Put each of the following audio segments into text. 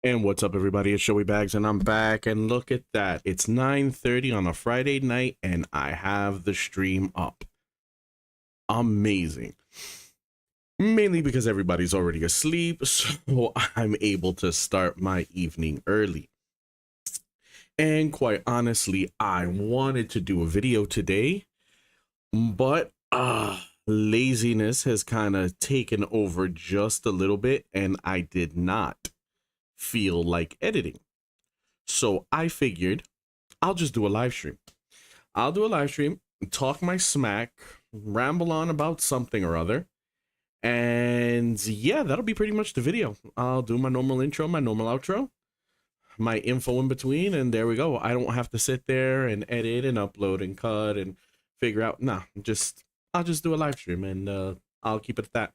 And what's up, everybody? It's Joey Bags, and I'm back. And look at that. It's 9:30 on a Friday night, and I have the stream up. Amazing. Mainly because everybody's already asleep, so I'm able to start my evening early. And quite honestly, I wanted to do a video today, but laziness has kind of taken over just a little bit, and I did not feel like editing. So I figured I'll just do a live stream. I'll do a live stream, talk my smack, ramble on about something or other. And yeah, that'll be pretty much the video. I'll do my normal intro, my normal outro, my info in between, and there we go. I don't have to sit there and edit and upload and cut and figure out. Nah, I'll just do a live stream, and I'll keep it at that.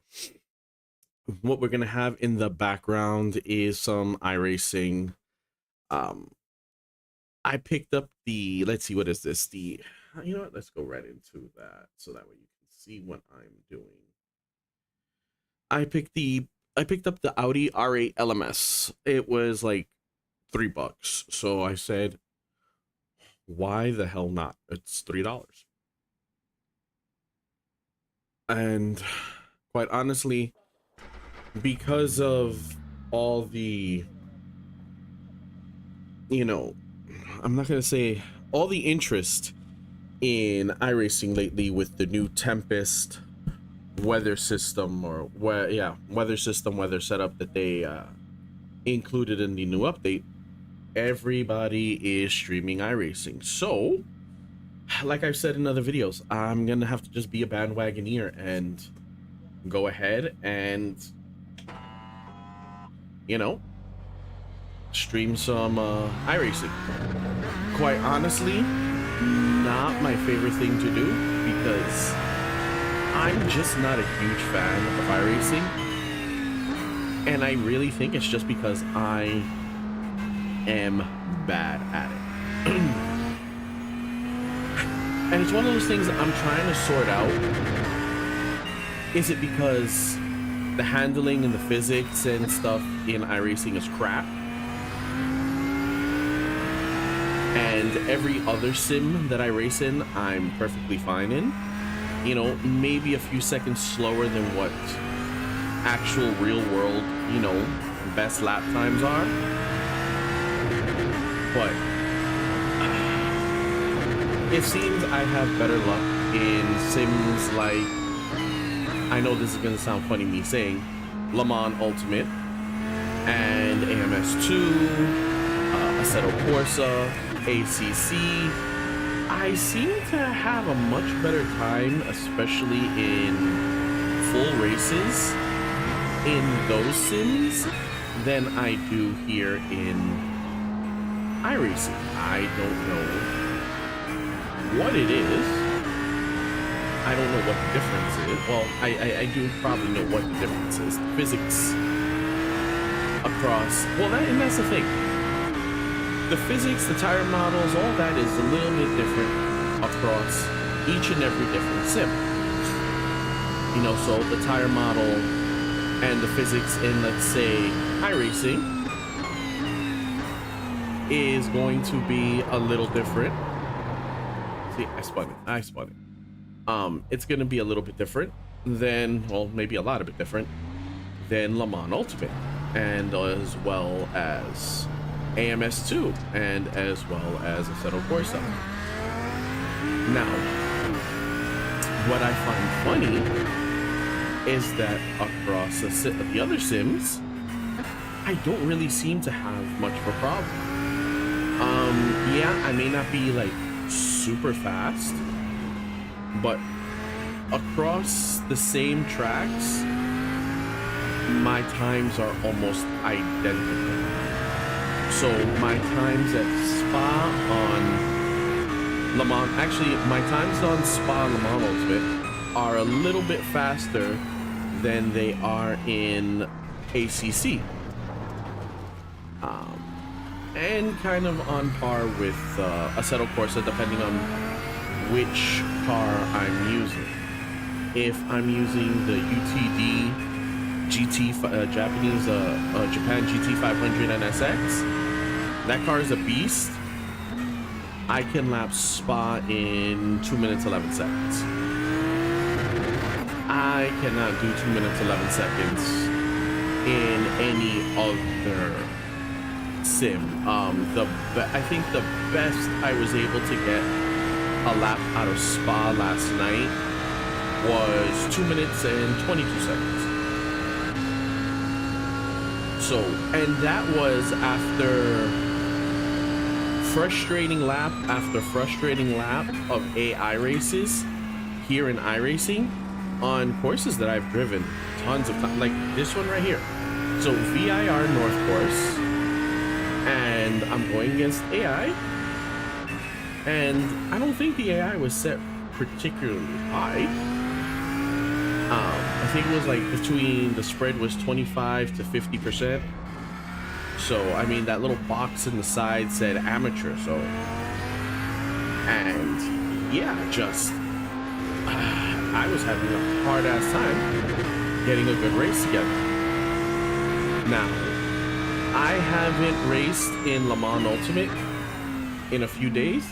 What we're gonna have in the background is some iRacing. I picked up the, let's see, what is this? You know what? Let's go right into that so that way you can see what I'm doing. I picked up the Audi R8 LMS. It was like $3, so I said, why the hell not? It's $3. And quite honestly, because of all the, you know, I'm not going to say all the interest in iRacing lately with the new Tempest weather system, or weather setup that they included in the new update, everybody is streaming iRacing. So, like I've said in other videos, I'm going to have to just be a bandwagoneer and go ahead and, you know, stream some iRacing. Quite honestly, not my favorite thing to do because I'm just not a huge fan of iRacing, and I really think it's just because I am bad at it. And it's one of those things I'm trying to sort out. Is it because the handling and the physics and stuff in iRacing is crap, and every other sim that I race in, I'm perfectly fine in? You know, maybe a few seconds slower than what actual real world, you know, best lap times are. But it seems I have better luck in sims like, I know this is going to sound funny me saying, Le Mans Ultimate and AMS2, Assetto Corsa, ACC. I seem to have a much better time, especially in full races, in those sims than I do here in iRacing. I don't know what it is. I don't know what the difference is. Well, I do probably know what the difference is. Physics across, well, and that's the thing. The physics, the tire models, all that is a little bit different across each and every different sim. You know, so the tire model and the physics in, let's say, iRacing is going to be a little different. See, I spun it. It's going to be a little bit different than, well, maybe a lot of bit different than Le Mans Ultimate, and as well as AMS2, and as well as Assetto Corsa. Now, what I find funny is that across the other sims, I don't really seem to have much of a problem. Yeah, I may not be like super fast, but across the same tracks, my times are almost identical. So my times at Spa on Le Mans, actually my times on Spa Le Mans Ultimate are a little bit faster than they are in ACC. And kind of on par with Assetto Corsa, depending on which car I'm using. If I'm using the UTD Japanese Japan GT 500 NSX. That car is a beast. I can lap Spa in 2 minutes 11 seconds. I cannot do 2 minutes 11 seconds in any other sim. I think the best I was able to get a lap out of Spa last night was 2 minutes and 22 seconds. So, and that was after frustrating lap after frustrating lap of AI races here in iRacing on courses that I've driven tons of times, like this one right here. So VIR North course, and I'm going against AI, and I don't think the AI was set particularly high. I think it was like between, the spread was 25 to 50%. So, I mean, that little box in the side said amateur, so. And yeah, just, I was having a hard ass time getting a good race together. Now, I haven't raced in Le Mans Ultimate in a few days.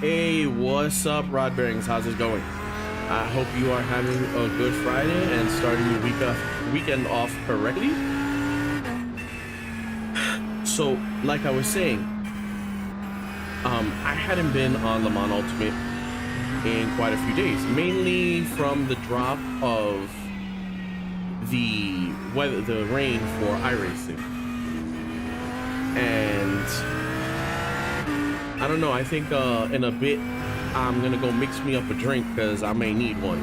Hey, what's up, Rod Bearings? How's it going? I hope you are having a good Friday and starting your weekend off correctly. So, like I was saying, I hadn't been on Le Mans Ultimate in quite a few days, mainly from the drop of the rain for iRacing. And I don't know, I think in a bit I'm gonna go mix me up a drink because I may need one.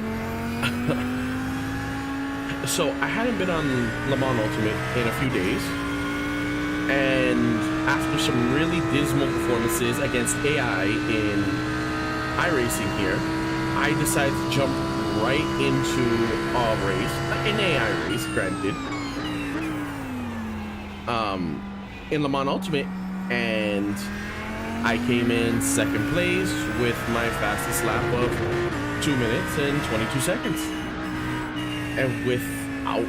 So I hadn't been on Le Mans Ultimate in a few days, and after some really dismal performances against AI in iRacing here, I decided to jump right into a race, an AI race, granted, in Le Mans Ultimate, and I came in second place with my fastest lap of 2 minutes and 22 seconds, and without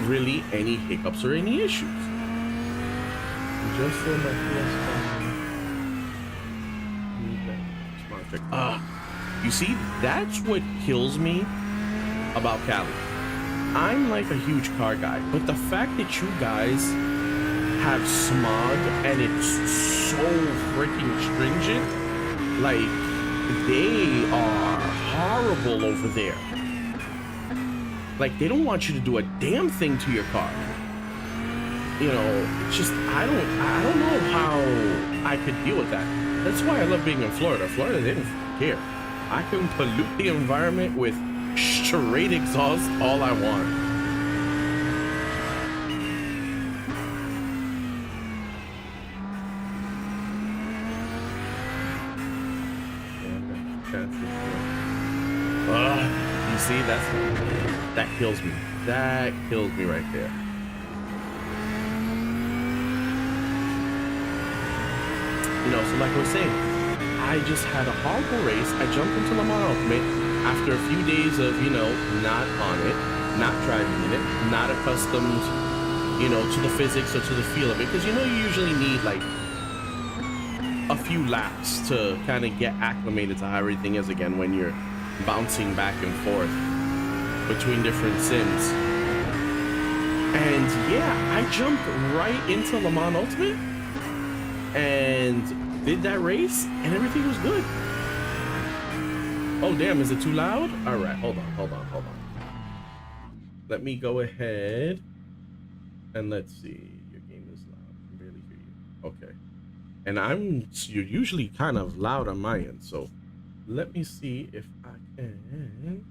really any hiccups or any issues. Just for my PS5. You see, that's what kills me about Cali. I'm like a huge car guy, but the fact that you guys have smog and it's so freaking stringent, like, they are horrible over there. Like, they don't want you to do a damn thing to your car. You know, it's just, I don't know how I could deal with that. That's why I love being in Florida. Florida, they don't care. I can pollute the environment with straight exhaust all I want. You see, that kills me. That kills me right there. You know, so like I was saying, I just had a horrible race. I jumped into Le Mans Ultimate after a few days of, you know, not on it, not driving in it, not accustomed, you know, to the physics or to the feel of it. Because, you know, you usually need like a few laps to kind of get acclimated to how everything is again when you're bouncing back and forth between different sims. And yeah, I jumped right into Le Mans Ultimate and did that race and everything was good. Oh damn, is it too loud? All right, hold on. Let me go ahead and let's see. Your game is loud. I can barely hear you. Okay. And you're usually kind of loud on my end, so let me see if I can.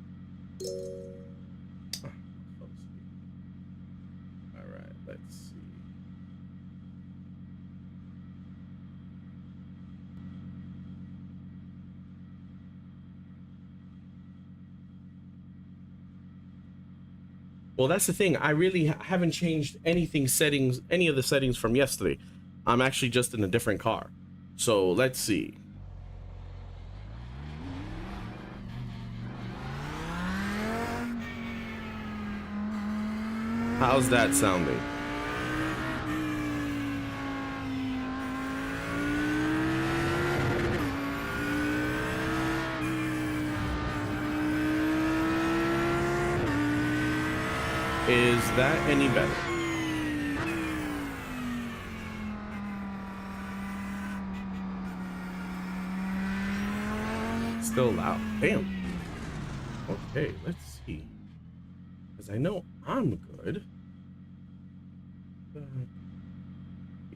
All right, let's see. Well, that's the thing. I really haven't changed any of the settings from yesterday. I'm actually just in a different car. So let's see. How's that sounding? Is that any better? Still loud. Damn. Okay, let's see. Because I know I'm good.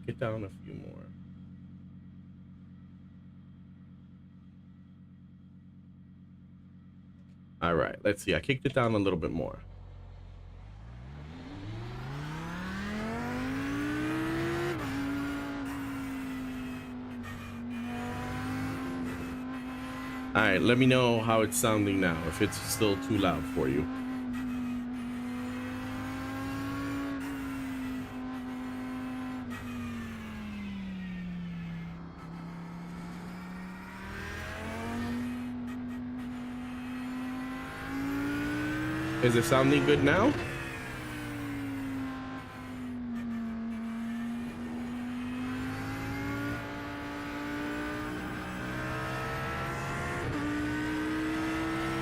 Get down a few more. All right, let's see. I kicked it down a little bit more. All right, let me know how it's sounding now, if it's still too loud for you. Is it sounding good now?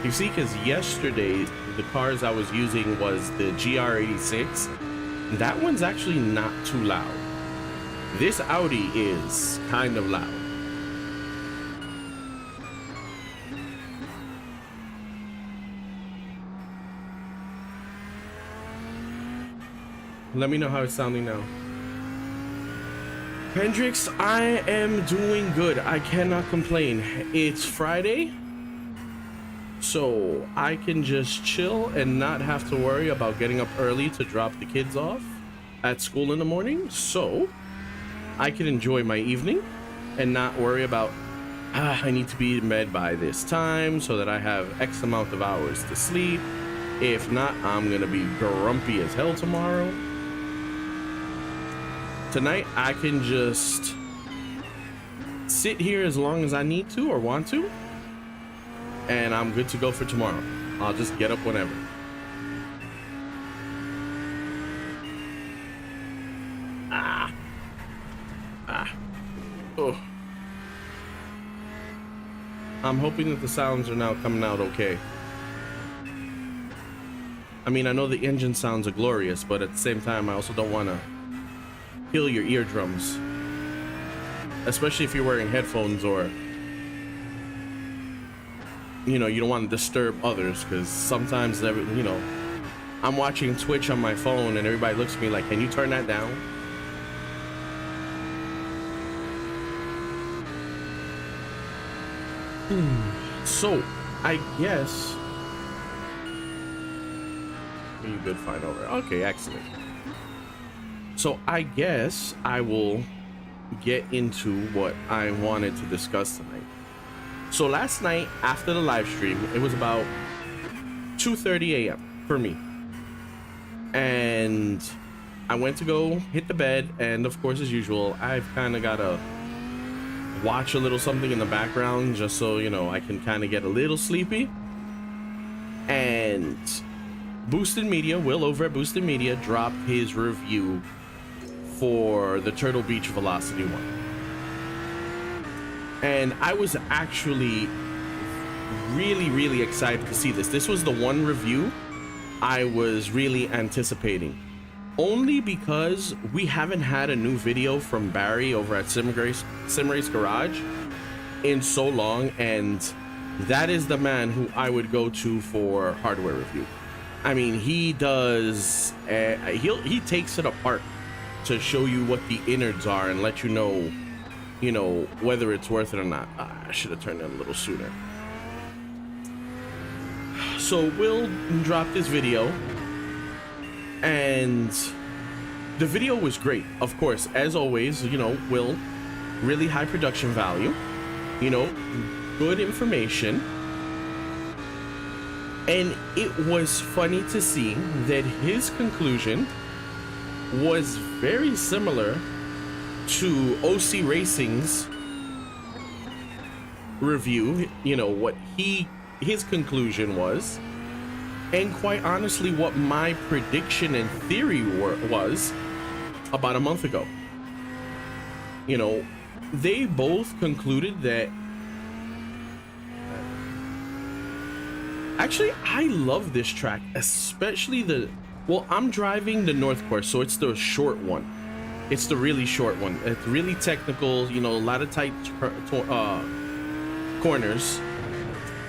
You see, because yesterday the cars I was using was the GR86. That one's actually not too loud. This Audi is kind of loud. Let me know how it's sounding now. Hendrix, I am doing good. I cannot complain. It's Friday, so I can just chill and not have to worry about getting up early to drop the kids off at school in the morning. So I can enjoy my evening and not worry about, I need to be in bed by this time so that I have X amount of hours to sleep. If not, I'm gonna be grumpy as hell tomorrow. Tonight, I can just sit here as long as I need to or want to, and I'm good to go for tomorrow. I'll just get up whenever. Oh. I'm hoping that the sounds are now coming out okay. I mean, I know the engine sounds are glorious, but at the same time, I also don't want to kill your eardrums, especially if you're wearing headphones, or you know, you don't want to disturb others, because sometimes, you know, I'm watching Twitch on my phone and everybody looks at me like, can you turn that down? So I guess you good, fine, over. Okay, excellent. So I guess I will get into what I wanted to discuss tonight. So last night after the live stream, it was about 2:30 a.m. for me. And I went to go hit the bed, and of course, as usual, I've kind of got to watch a little something in the background just so, you know, I can kind of get a little sleepy. And Boosted Media, Will over at Boosted Media, dropped his review for the Turtle Beach VelocityOne. And I was actually really excited to see this. This was the one review I was really anticipating, only because we haven't had a new video from Barry over at Simrace Garage in so long, and that is the man who I would go to for hardware review. I mean, he does, he takes it apart to show you what the innards are and let you know, whether it's worth it or not. I should have turned it a little sooner. So Will dropped this video, and the video was great. Of course, as always, you know, Will, really high production value, you know, good information. And it was funny to see that his conclusion was very similar to OC Racing's review. You know, what his conclusion was, and quite honestly what my prediction and theory was about a month ago. You know, they both concluded that actually I love this track, especially well, I'm driving the North course, so it's the short one. It's the really short one. It's really technical, you know, a lot of tight corners.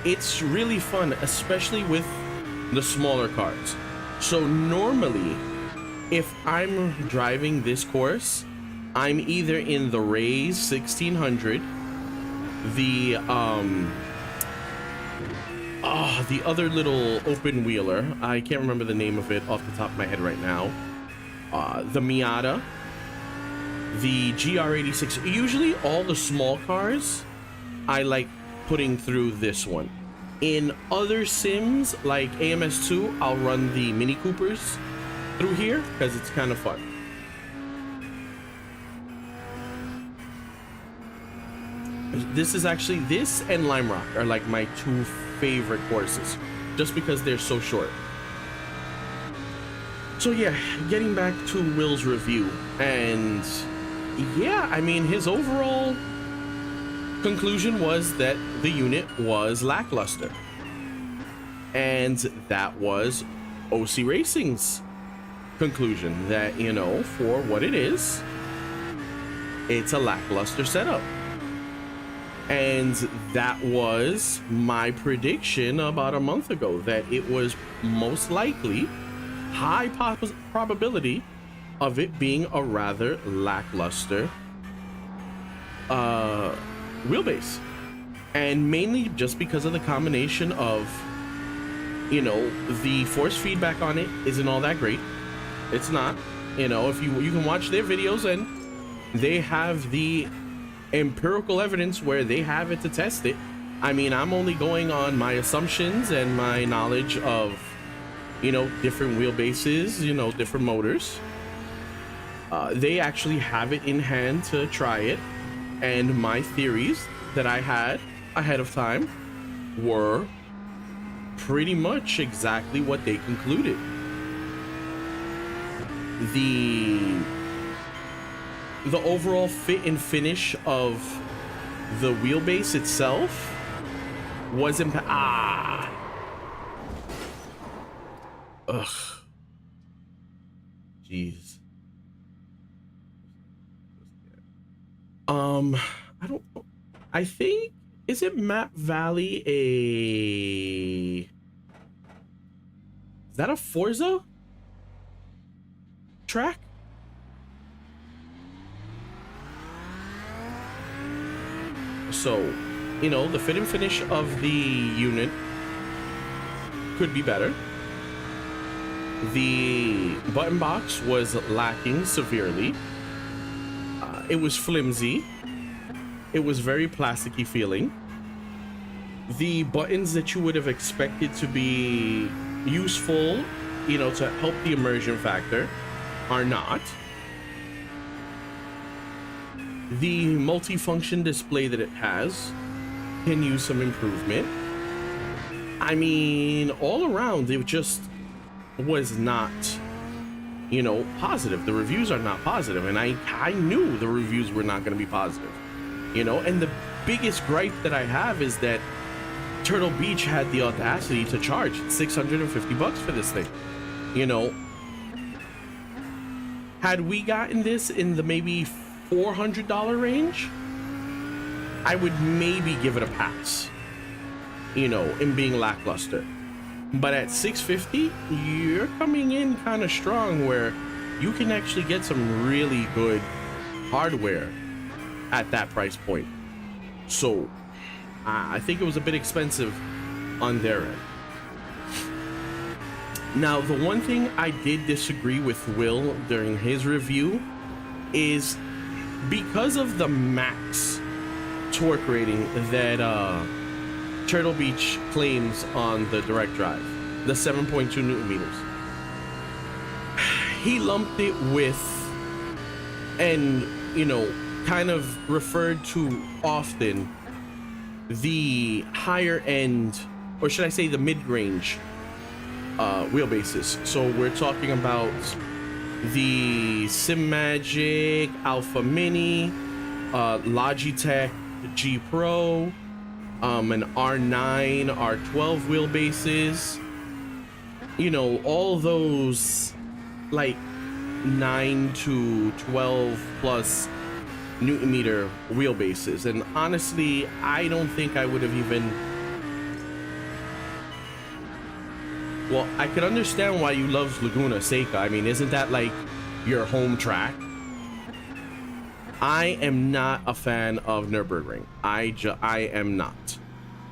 It's really fun, especially with the smaller cars. So normally, if I'm driving this course, I'm either in the Race 1600, the other little open wheeler. I can't remember the name of it off the top of my head right now. The Miata, the GR86. Usually all the small cars, I like putting through this one. In other sims like AMS2, I'll run the Mini Coopers through here because it's kind of fun. This and Lime Rock are like my two favorite courses just because they're so short. So yeah, getting back to Will's review, and yeah, I mean, his overall conclusion was that the unit was lackluster, and that was OC Racing's conclusion, that, you know, for what it is, it's a lackluster setup. And that was my prediction about a month ago, that it was most likely high probability of it being a rather lackluster wheelbase, and mainly just because of the combination of, you know, the force feedback on it isn't all that great. It's not, you know, if you can watch their videos and they have the empirical evidence where they have it to test it. I mean, I'm only going on my assumptions and my knowledge of, you know, different wheelbases, you know, different motors. They actually have it in hand to try it, and my theories that I had ahead of time were pretty much exactly what they concluded. The overall fit and finish of the wheelbase itself wasn't jeez. I think, is it Map Valley is that a Forza track? So, you know, the fit and finish of the unit could be better. The button box was lacking severely. It was flimsy. It was very plasticky feeling. The buttons that you would have expected to be useful, you know, to help the immersion factor, are not. The multifunction display that it has can use some improvement. I mean, all around, it just was not, you know, positive. The reviews are not positive, and I knew the reviews were not going to be positive, you know. And the biggest gripe that I have is that Turtle Beach had the audacity to charge $650 for this thing. You know, had we gotten this in the maybe $400 range, I would maybe give it a pass, you know, in being lackluster. But at $650, you're coming in kind of strong, where you can actually get some really good hardware at that price point. So I think it was a bit expensive on their end. Now, the one thing I did disagree with Will during his review is because of the max torque rating that Turtle Beach claims on the direct drive, the 7.2 Newton meters. He lumped it with, and, you know, kind of referred to often, the higher end, or should I say the mid-range wheelbases. So we're talking about the SimMagic Alpha Mini, Logitech G Pro, an R9, R12 wheelbases. You know, all those like 9 to 12 plus Newton meter wheelbases. And honestly, I don't think I would have even. Well, I could understand why you love Laguna Seca. I mean, isn't that like your home track? I am not a fan of Nürburgring. I am not.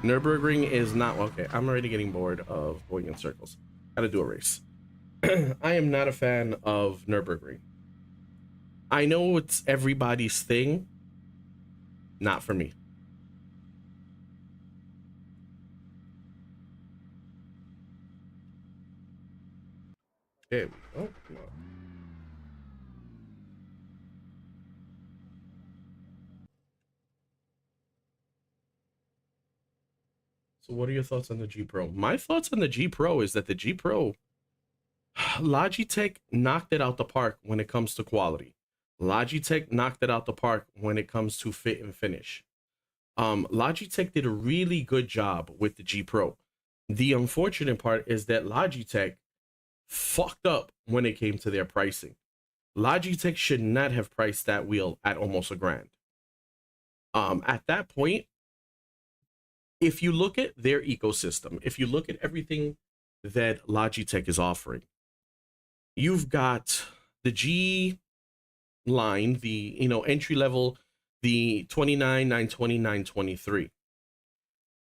Nürburgring is not okay. I'm already getting bored of going in circles. Gotta do a race. I am not a fan of Nürburgring. I know it's everybody's thing. Not for me. There we go. Come on. So what are your thoughts on the G Pro? My thoughts on the G Pro is that the G Pro, Logitech knocked it out the park when it comes to quality. Logitech knocked it out the park when it comes to fit and finish. Logitech did a really good job with the G Pro. The unfortunate part is that Logitech fucked up when it came to their pricing. Logitech should not have priced that wheel at almost $1,000. At that point, if you look at their ecosystem, if you look at everything that Logitech is offering, you've got the G line, the entry level, the 29, 920, 923.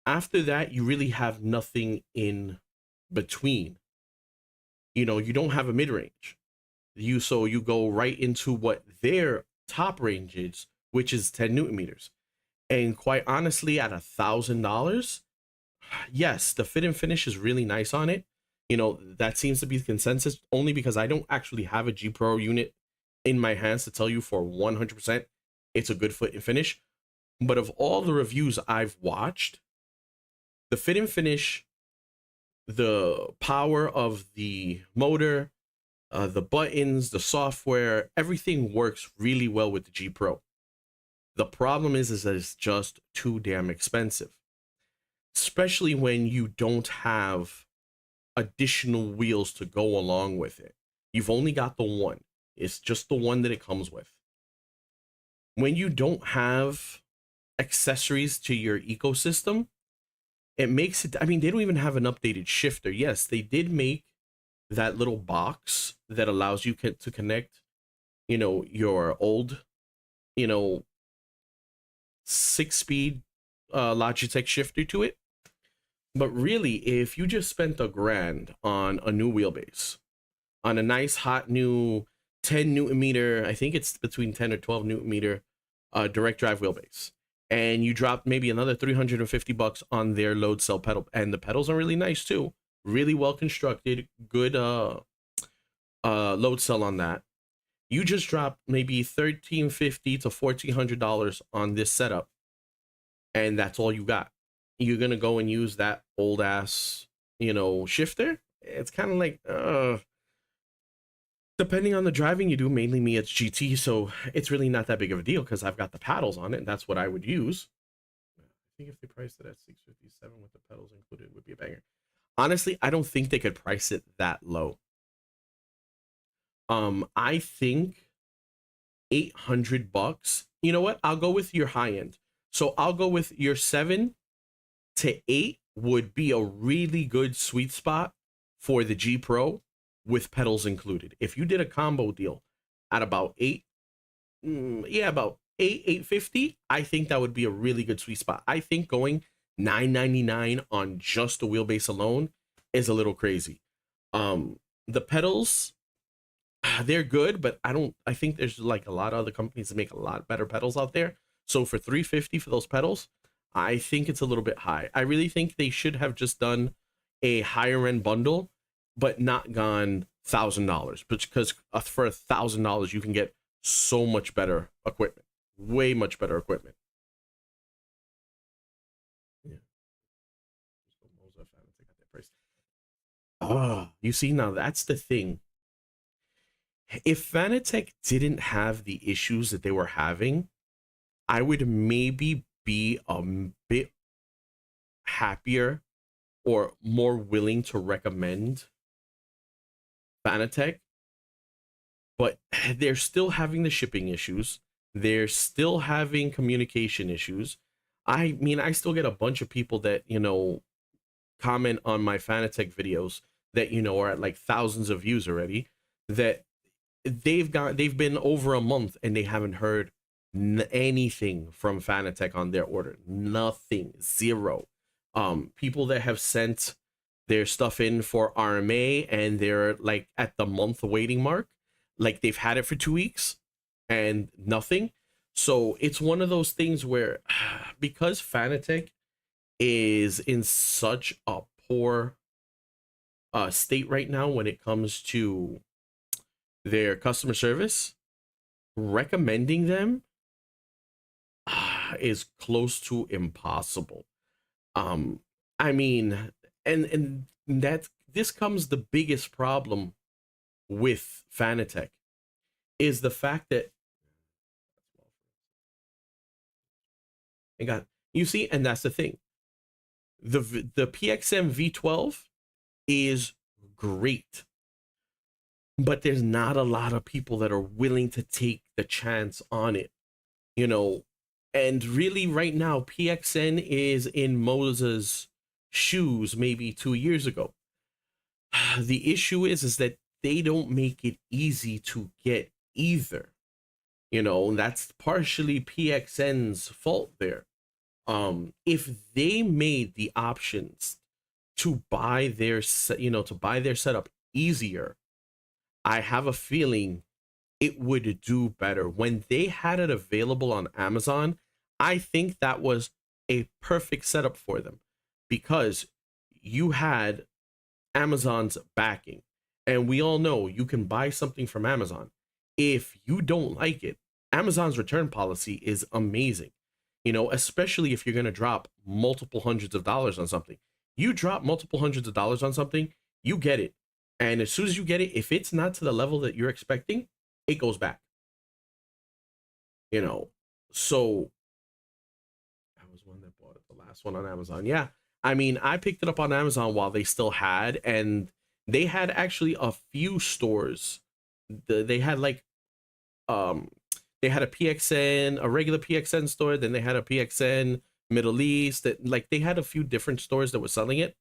After that, you really have nothing in between. You don't have a mid range. So you go right into what their top range is, which is 10 Newton meters. And quite honestly, at $1,000, yes, the fit and finish is really nice on it. That seems to be the consensus, only because I don't actually have a G Pro unit in my hands to tell you for 100% it's a good fit and finish. But of all the reviews I've watched, the fit and finish, the power of the motor, the buttons, the software, everything works really well with the G Pro. The problem is that it's just too damn expensive, especially when you don't have additional wheels to go along with it. You've only got the one. It's just the one that it comes with. When you don't have accessories to your ecosystem, it makes it. I mean, they don't even have an updated shifter. Yes, they did make that little box that allows you to connect, your old, 6-speed Logitech shifter to it. But really, if you just spent $1,000 on a new wheelbase, on a nice hot new 10 Newton meter, I think it's between 10 or 12 Newton meter direct drive wheelbase, and you drop maybe another $350 on their load cell pedal, and the pedals are really nice too, really well constructed, good load cell on that. You just drop maybe $1,350 to $1,400 on this setup, and that's all you got. You're gonna go and use that old ass, shifter. It's kind of like, depending on the driving you do. Mainly me, it's GT, so it's really not that big of a deal because I've got the paddles on it, and that's what I would use. I think if they priced it at 657 with the pedals included, it would be a banger. Honestly, I don't think they could price it that low. I think $800. You know what? I'll go with your high end. So I'll go with your 7 to 8 would be a really good sweet spot for the G Pro with pedals included. If you did a combo deal at about 8, about 850, I think that would be a really good sweet spot. I think going $999 on just the wheelbase alone is a little crazy. The pedals, they're good, but I think there's like a lot of other companies that make a lot better pedals out there. So for $350 for those pedals, I think it's a little bit high. I really think they should have just done a higher end bundle, but not gone $1,000. Because for $1,000 you can get so much better equipment, way much better equipment. Yeah. You see, now that's the thing. If Fanatec didn't have the issues that they were having, I would maybe be a bit happier or more willing to recommend Fanatec, but they're still having the shipping issues. They're still having communication issues. I mean, I still get a bunch of people that, comment on my Fanatec videos that, are at like thousands of views already, that they've been over a month and they haven't heard anything from Fanatec on their order. Nothing. Zero. People that have sent their stuff in for RMA and they're like at the month waiting mark, like they've had it for 2 weeks and nothing. So it's one of those things where because Fanatec is in such a poor state right now when it comes to their customer service, recommending them is close to impossible. I mean, and that this comes the biggest problem with Fanatec is the fact that you see, and that's the thing. The PXM V12 is great, but there's not a lot of people that are willing to take the chance on it, and really right now PXN is in Moses' shoes maybe 2 years ago. The issue is that they don't make it easy to get either, that's partially PXN's fault there. If they made the options to buy their setup easier, I have a feeling it would do better. When they had it available on Amazon, I think that was a perfect setup for them because you had Amazon's backing. And we all know you can buy something from Amazon. If you don't like it, Amazon's return policy is amazing. Especially if you're going to drop multiple hundreds of dollars on something. You drop multiple hundreds of dollars on something, you get it. And as soon as you get it, if it's not to the level that you're expecting, it goes back. So I was one that bought it, the last one on Amazon. Yeah. I mean, I picked it up on Amazon while they still had, and they had actually a few stores. They had like, they had a PXN, a regular PXN store. Then they had a PXN Middle East. That like they had a few different stores that were selling it.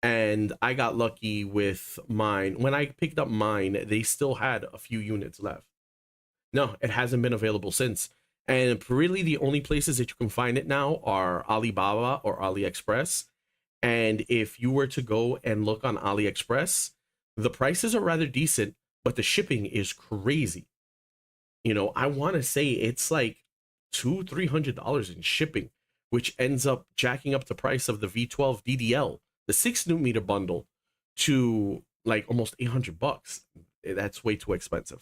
And I got lucky with mine. When I picked up mine, they still had a few units left. No, it hasn't been available since. And really the only places that you can find it now are Alibaba or AliExpress. And if you were to go and look on AliExpress, the prices are rather decent, but the shipping is crazy. I want to say it's like $200-300 in shipping, which ends up jacking up the price of the V12 DDL, the 6 Nm bundle, to like almost $800. That's way too expensive.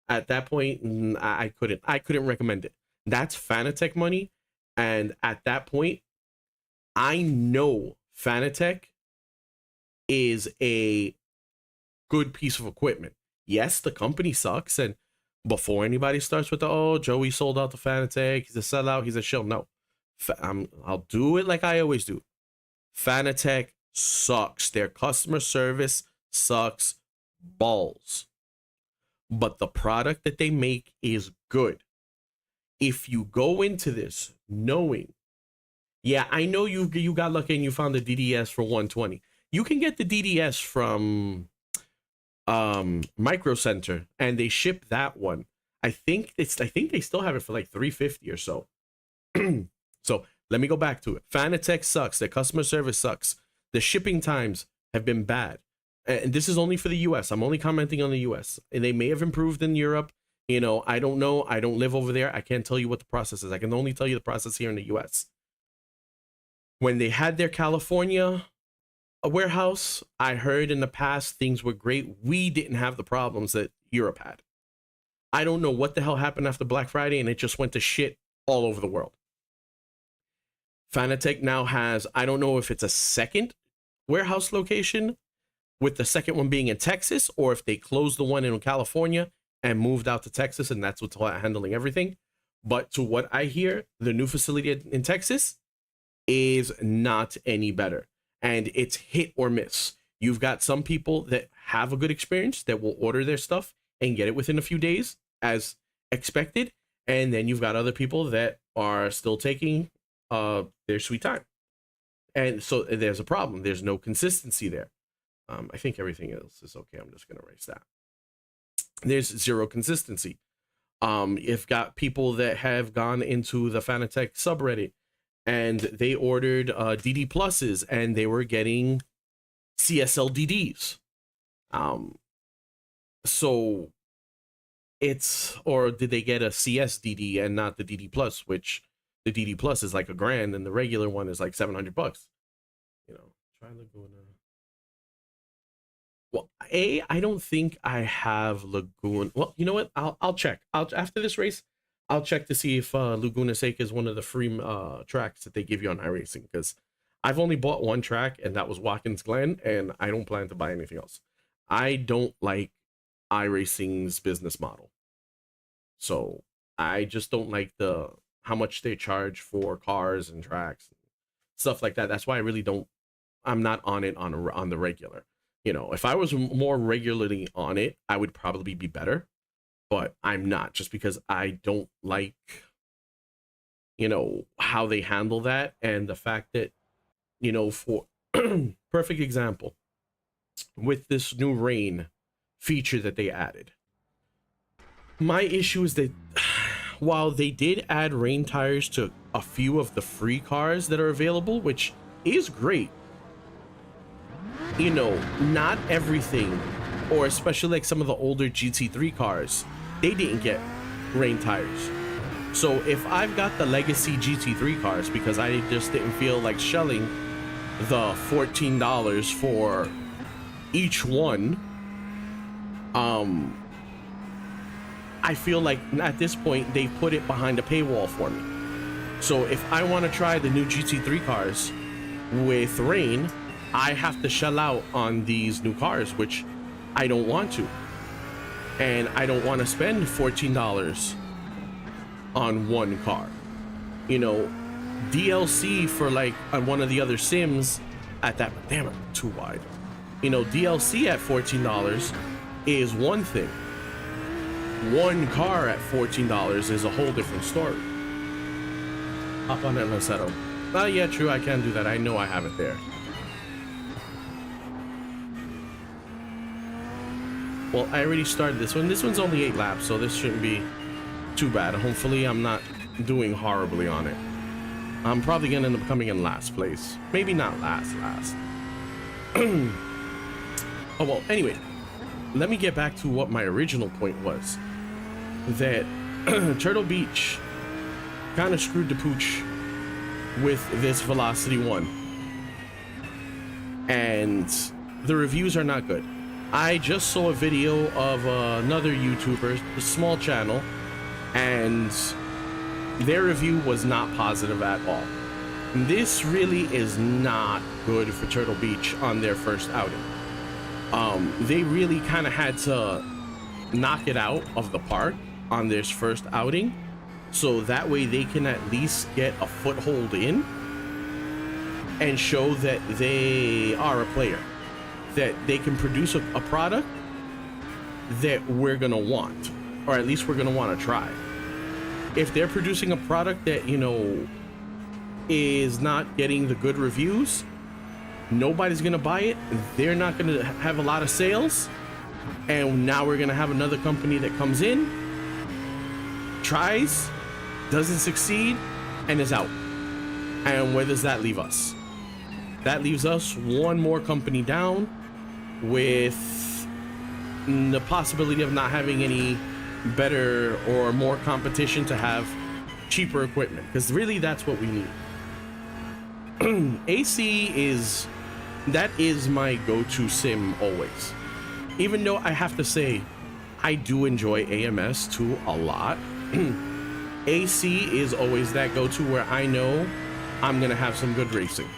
At that point, I couldn't recommend it. That's Fanatec money, and at that point, I know Fanatec is a good piece of equipment. Yes, the company sucks, and before anybody starts with Joey sold out the Fanatec, he's a sellout, he's a shill. No, I'll do it like I always do. Fanatec sucks. Their customer service sucks balls. But the product that they make is good. If you go into this knowing, yeah, I know you got lucky and you found the DDS for 120. You can get the DDS from Micro Center and they ship that one. I think they still have it for like $350 or so. So let me go back to it. Fanatec sucks. Their customer service sucks. The shipping times have been bad. And this is only for the US. I'm only commenting on the US. And they may have improved in Europe. I don't know. I don't live over there. I can't tell you what the process is. I can only tell you the process here in the US. When they had their California warehouse, I heard in the past things were great. We didn't have the problems that Europe had. I don't know what the hell happened after Black Friday, and it just went to shit all over the world. Fanatec now has, I don't know if it's a second warehouse location, with the second one being in Texas, or if they closed the one in California and moved out to Texas, and that's what's handling everything. But to what I hear, the new facility in Texas is not any better, and it's hit or miss. You've got some people that have a good experience that will order their stuff and get it within a few days as expected, and then you've got other people that are still taking their sweet time, and so there's a problem. There's no consistency there. I think everything else is okay. I'm just gonna erase that. There's zero consistency. You've got people that have gone into the Fanatec subreddit and they ordered DD pluses and they were getting CSL DDs. So it's, or did they get a CS DD and not the DD plus, which the DD plus is like $1,000 and the regular one is like $700. You know, try Laguna. Well, I don't think I have Laguna. Well, you know what? I'll check. After this race, I'll check to see if Laguna Seca is one of the free tracks that they give you on iRacing, because I've only bought one track, and that was Watkins Glen, and I don't plan to buy anything else. I don't like iRacing's business model. So I just don't like how much they charge for cars and tracks and stuff like that. That's why I'm not on it on the regular. You know, if I was more regularly on it, I would probably be better, but I'm not, just because I don't like, you know, how they handle that, and the fact that, you know, for perfect example, with this new rain feature that they added, my issue is that while they did add rain tires to a few of the free cars that are available, which is great, you know, not everything, or especially like some of the older GT3 cars, they didn't get rain tires. So if I've got the legacy GT3 cars, because I just didn't feel like shelling the $14 for each one, I feel like at this point they've put it behind a paywall for me. So if I want to try the new GT3 cars with rain, I have to shell out on these new cars, which I don't want to. And I don't want to spend $14 on one car. You know, DLC for like on one of the other sims at that, damn it, too wide. You know, DLC at $14 is one thing. One car at $14 is a whole different story. Hop on it, Lasetto. Oh yeah, true, I can do that. I know I have it there. Well, I already started this one. This one's only 8 laps, so this shouldn't be too bad. Hopefully, I'm not doing horribly on it. I'm probably gonna end up coming in last place. Maybe not last. Oh, well, anyway. Let me get back to what my original point was. That Turtle Beach kind of screwed the pooch with this VelocityOne. And the reviews are not good. I just saw a video of another YouTuber, a small channel, and their review was not positive at all. This really is not good for Turtle Beach on their first outing. They really kind of had to knock it out of the park on their first outing, so that way they can at least get a foothold in and show that they are a player, that they can produce a product that we're gonna want, or at least we're gonna want to try. If they're producing a product that, you know, is not getting the good reviews, nobody's gonna buy it, they're not gonna have a lot of sales, and now we're gonna have another company that comes in, tries, doesn't succeed, and is out. And where does that leave us? That leaves us one more company down, with the possibility of not having any better or more competition to have cheaper equipment, because really that's what we need. AC that is my go-to sim always, even though I have to say I do enjoy AMS too a lot. AC is always that go-to where I know I'm gonna have some good racing.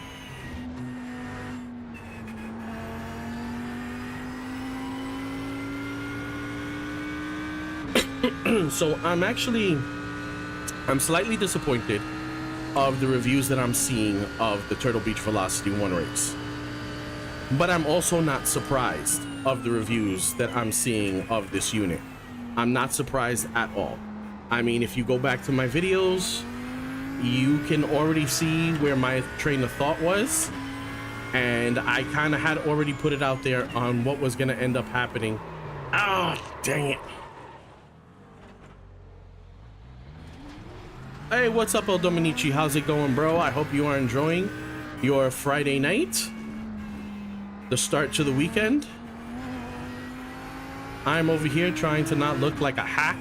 So I'm slightly disappointed of the reviews that I'm seeing of the Turtle Beach VelocityOne Race. But I'm also not surprised of the reviews that I'm seeing of this unit. I'm not surprised at all. I mean, if you go back to my videos, you can already see where my train of thought was. And I kind of had already put it out there on what was going to end up happening. Oh, dang it. Hey, what's up, El Dominici? How's it going, bro? I hope you are enjoying your Friday night, the start to the weekend. I'm over here trying to not look like a hack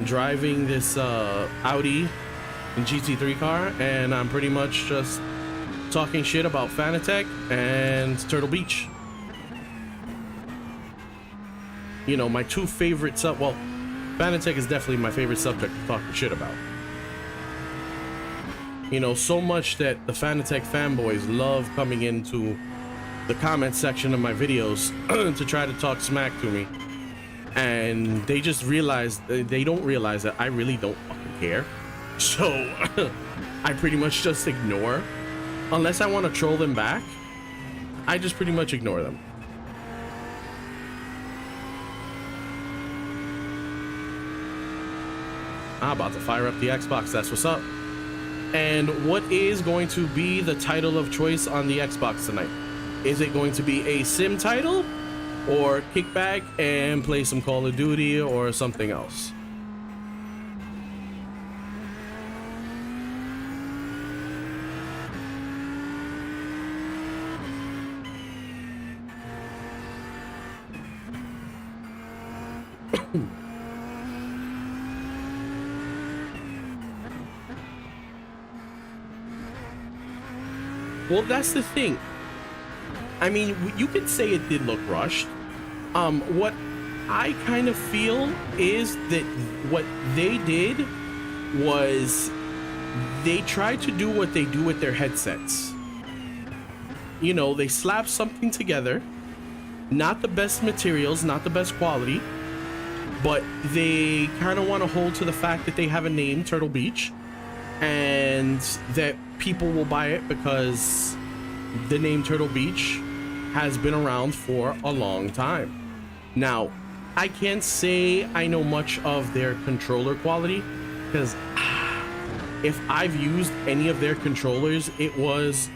driving this Audi GT3 car, and I'm pretty much just talking shit about Fanatec and Turtle Beach. You know, my two favorite well, Fanatec is definitely my favorite subject to talk shit about. You know, so much that the Fanatec fanboys love coming into the comment section of my videos to try to talk smack to me. And they just realize, they don't realize that I really don't fucking care. So I pretty much just ignore. Unless I want to troll them back, I just pretty much ignore them. I'm about to fire up the Xbox, that's what's up. And what is going to be the title of choice on the Xbox tonight? Is it going to be a sim title, or kick back and play some Call of Duty or something else? Well, that's the thing. I mean, you could say it did look rushed. What I kind of feel is that what they did was they tried to do what they do with their headsets. You know, they slap something together, not the best materials, not the best quality, but they kind of want to hold to the fact that they have a name, Turtle Beach, and that people will buy it because the name Turtle Beach has been around for a long time. Now, I can't say I know much of their controller quality, because if I've used any of their controllers, it was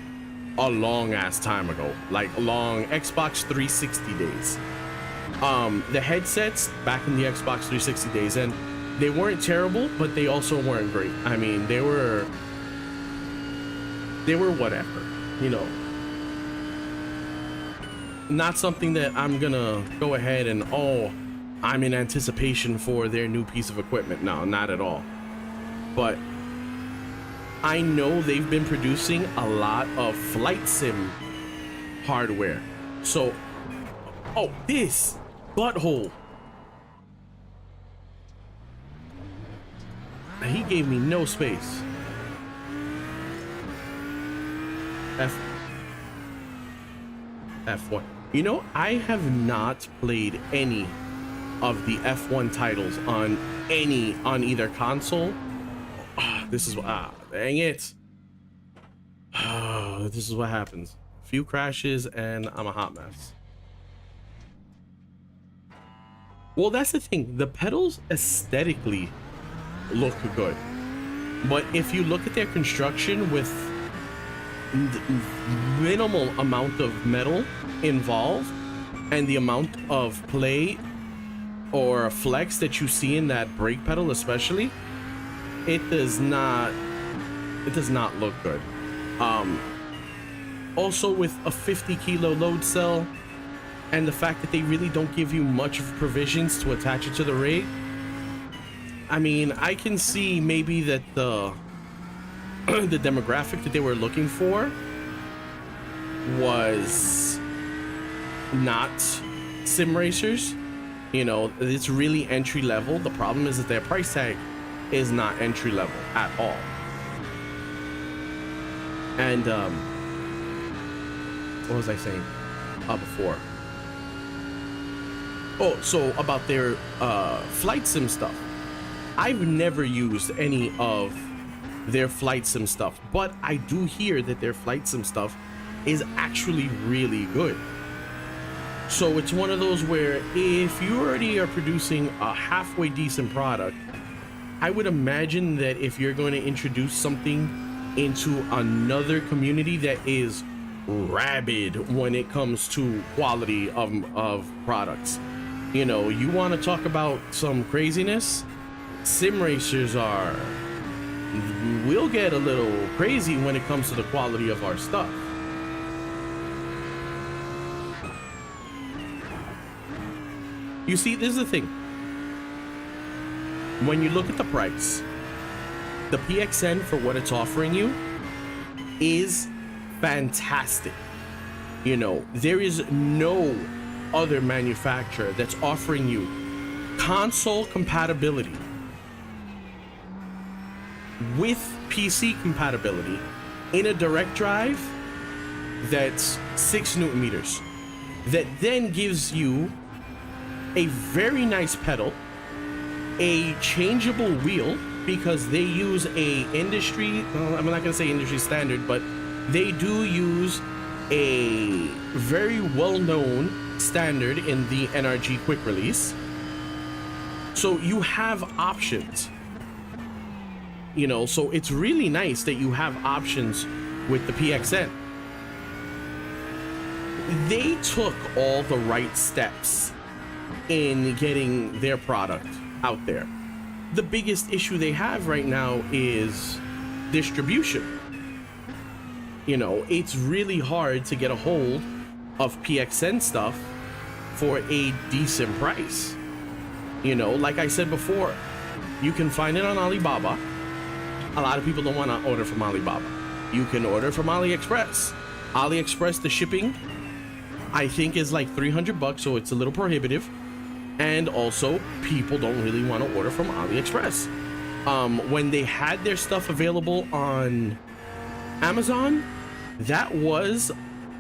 a long ass time ago, like long Xbox 360 days. The headsets back in the Xbox 360 days, and they weren't terrible, but they also weren't great. I mean, they were whatever, you know. Not something that I'm gonna go ahead and, oh, I'm in anticipation for their new piece of equipment. No, not at all. But I know they've been producing a lot of flight sim hardware. So, oh, this butthole. He gave me no space. F1. You know, I have not played any of the F1 titles on either console. This is dang it. This is what happens. A few crashes and I'm a hot mess. Well, that's the thing. The pedals aesthetically look good, but if you look at their construction with minimal amount of metal involved and the amount of play or flex that you see in that brake pedal especially, it does not look good. Also, with a 50 kilo load cell and the fact that they really don't give you much of provisions to attach it to the rig, I mean, I can see maybe that the demographic that they were looking for was not sim racers. You know, it's really entry level. The problem is that their price tag is not entry level at all. And what was I saying before? Oh, so about their flight sim stuff. I've never used any of their flight sim stuff, but I do hear that their flight sim stuff is actually really good. So it's one of those where if you already are producing a halfway decent product, I would imagine that if you're going to introduce something into another community that is rabid when it comes to quality of products, you know, you want to talk about some craziness, sim racers are, we'll get a little crazy when it comes to the quality of our stuff. You see, this is the thing. When you look at the price, the PXN for what it's offering you is fantastic. You know, there is no other manufacturer that's offering you console compatibility with PC compatibility in a direct drive that's 6 Newton meters, that then gives you a very nice pedal, a changeable wheel, because they use a industry, well, I'm not gonna say industry standard, but they do use a very well-known standard in the NRG quick release. So you have options, you know, so it's really nice that you have options with the PXN. They took all the right steps in getting their product out there. The biggest issue they have right now is distribution. You know, it's really hard to get a hold of PXN stuff for a decent price. You know, like I said before, you can find it on Alibaba. A lot of people don't want to order from Alibaba. You can order from AliExpress. AliExpress, the shipping, I think, is like 300 bucks, so it's a little prohibitive. And also, people don't really want to order from AliExpress. When they had their stuff available on Amazon, that was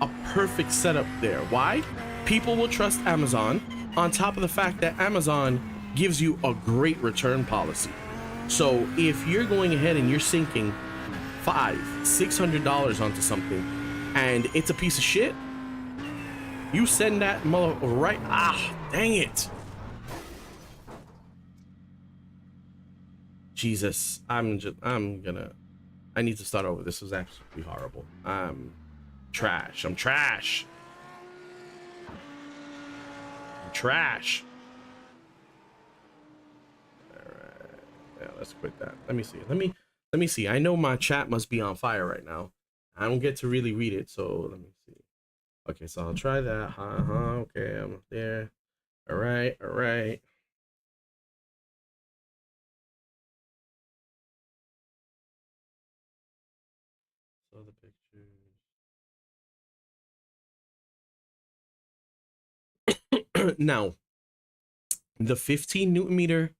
a perfect setup there. Why? People will trust Amazon, on top of the fact that Amazon gives you a great return policy. So if you're going ahead and you're sinking $500-600 onto something and it's a piece of shit, you send that mother right. Dang it. Jesus, I need to start over. This was absolutely horrible. I'm trash. I'm trash. All right. Yeah, let's quit that. Let me see. Let me see. I know my chat must be on fire right now. I don't get to really read it, so let me see. Okay, so I'll try that. Okay, I'm there. All right. So the pictures. Now, the 15 Newton meter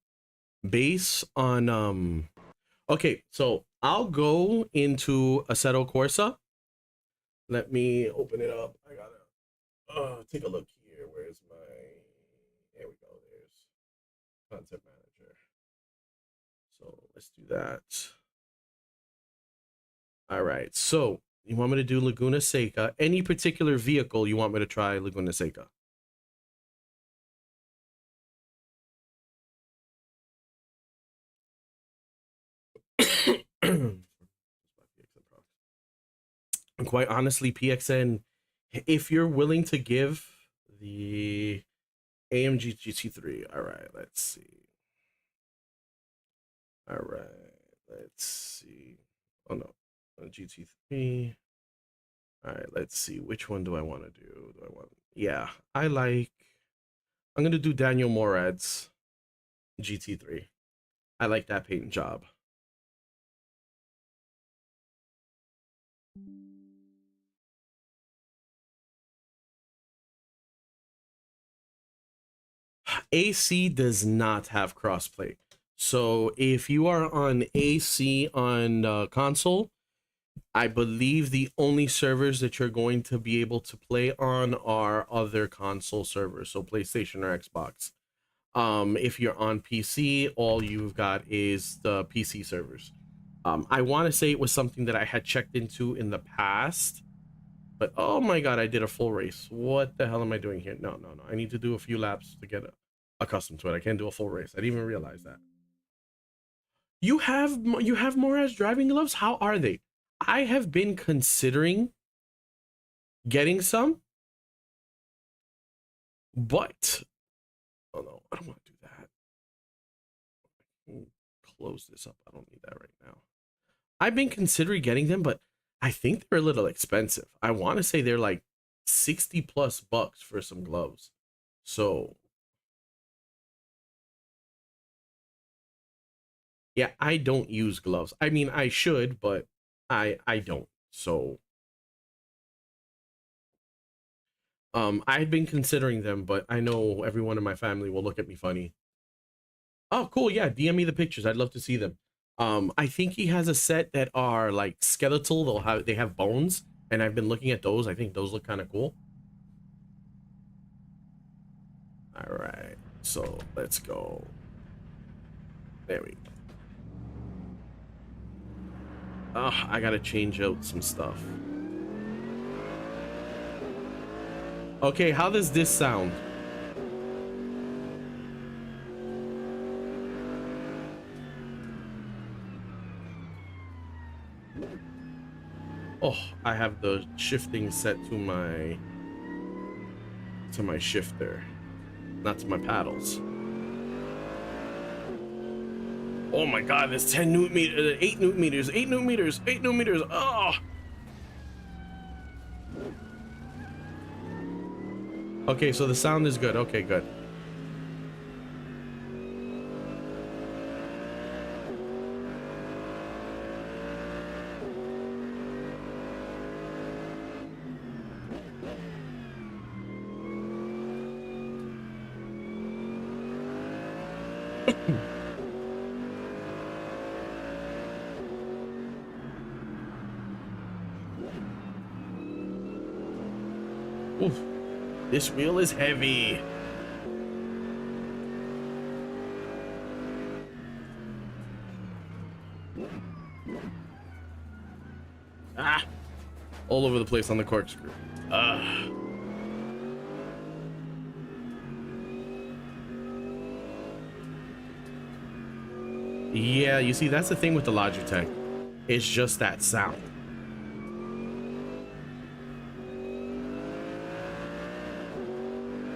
base on okay, so I'll go into Assetto Corsa. Let me open it up. I gotta take a look here. Where's my, there we go. There's content manager. So let's do that. All right, so you want me to do Laguna Seca? Any particular vehicle you want me to try Laguna Seca? And quite honestly, PXN, if you're willing to give the AMG GT3, all right, let's see. All right, let's see. Oh no, GT3. All right, let's see. Which one do I want to do? Yeah, I'm gonna do Daniel Morad's GT3. I like that paint job. AC does not have crossplay. So if you are on AC on console, I believe the only servers that you're going to be able to play on are other console servers, so PlayStation or Xbox. If you're on PC, all you've got is the PC servers. I want to say it was something that I had checked into in the past, but oh my god, I did a full race. What the hell am I doing here? No, no, no. I need to do a few laps to get accustomed to it. I can't do a full race. I didn't even realize that. You have Moraz driving gloves? How are they? I have been considering getting some, but oh no, I don't want to do that. Close this up. I don't need that right now. I've been considering getting them, but I think they're a little expensive. I want to say they're like 60 plus bucks for some gloves. So yeah, I don't use gloves. I mean, I should, but I don't. So I've been considering them, but I know everyone in my family will look at me funny. Oh, cool. Yeah, DM me the pictures. I'd love to see them. I think he has a set that are like skeletal. They have bones, and I've been looking at those. I think those look kind of cool. All right, so let's go. There we go. Oh, I gotta change out some stuff. Okay, how does this sound? Oh, I have the shifting set to my shifter, not to my paddles. Oh my god, there's 10 newton meters, 8 newton meters, 8 newton meters, 8 newton meters. Oh. Okay, so the sound is good. Okay, good. Oof, this wheel is heavy. Ah, all over the place on the corkscrew. Ah. Yeah, you see, that's the thing with the Logitech. It's just that sound.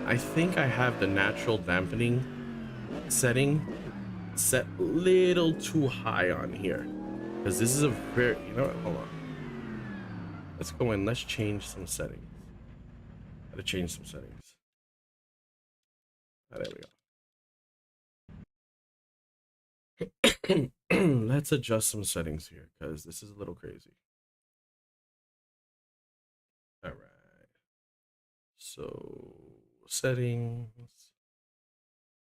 I think I have the natural dampening setting set a little too high on here. Because this is a very, you know what, hold on. Let's go in, let's change some settings. Gotta change some settings. Ah, there we go. Let's adjust some settings here because this is a little crazy. All right. So settings.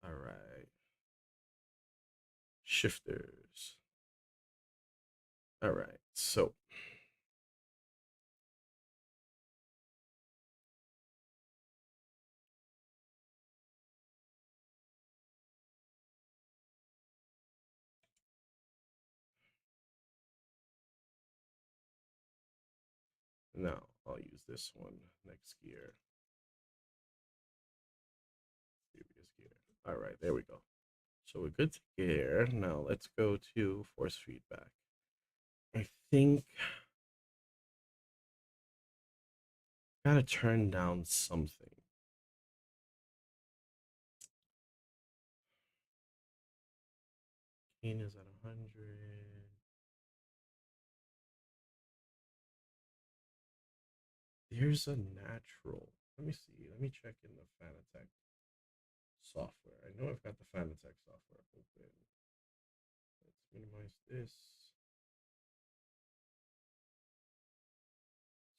All right. Shifters. All right. So now I'll use this one. Next gear. Previous gear. All right. There we go. So we're good to gear. Now let's go to force feedback. I think I gotta turn down something. Gain is at 100. There's a natural. Let me see. Let me check in the Fanatec software. I know I've got the Fanatec software open. Let's minimize this.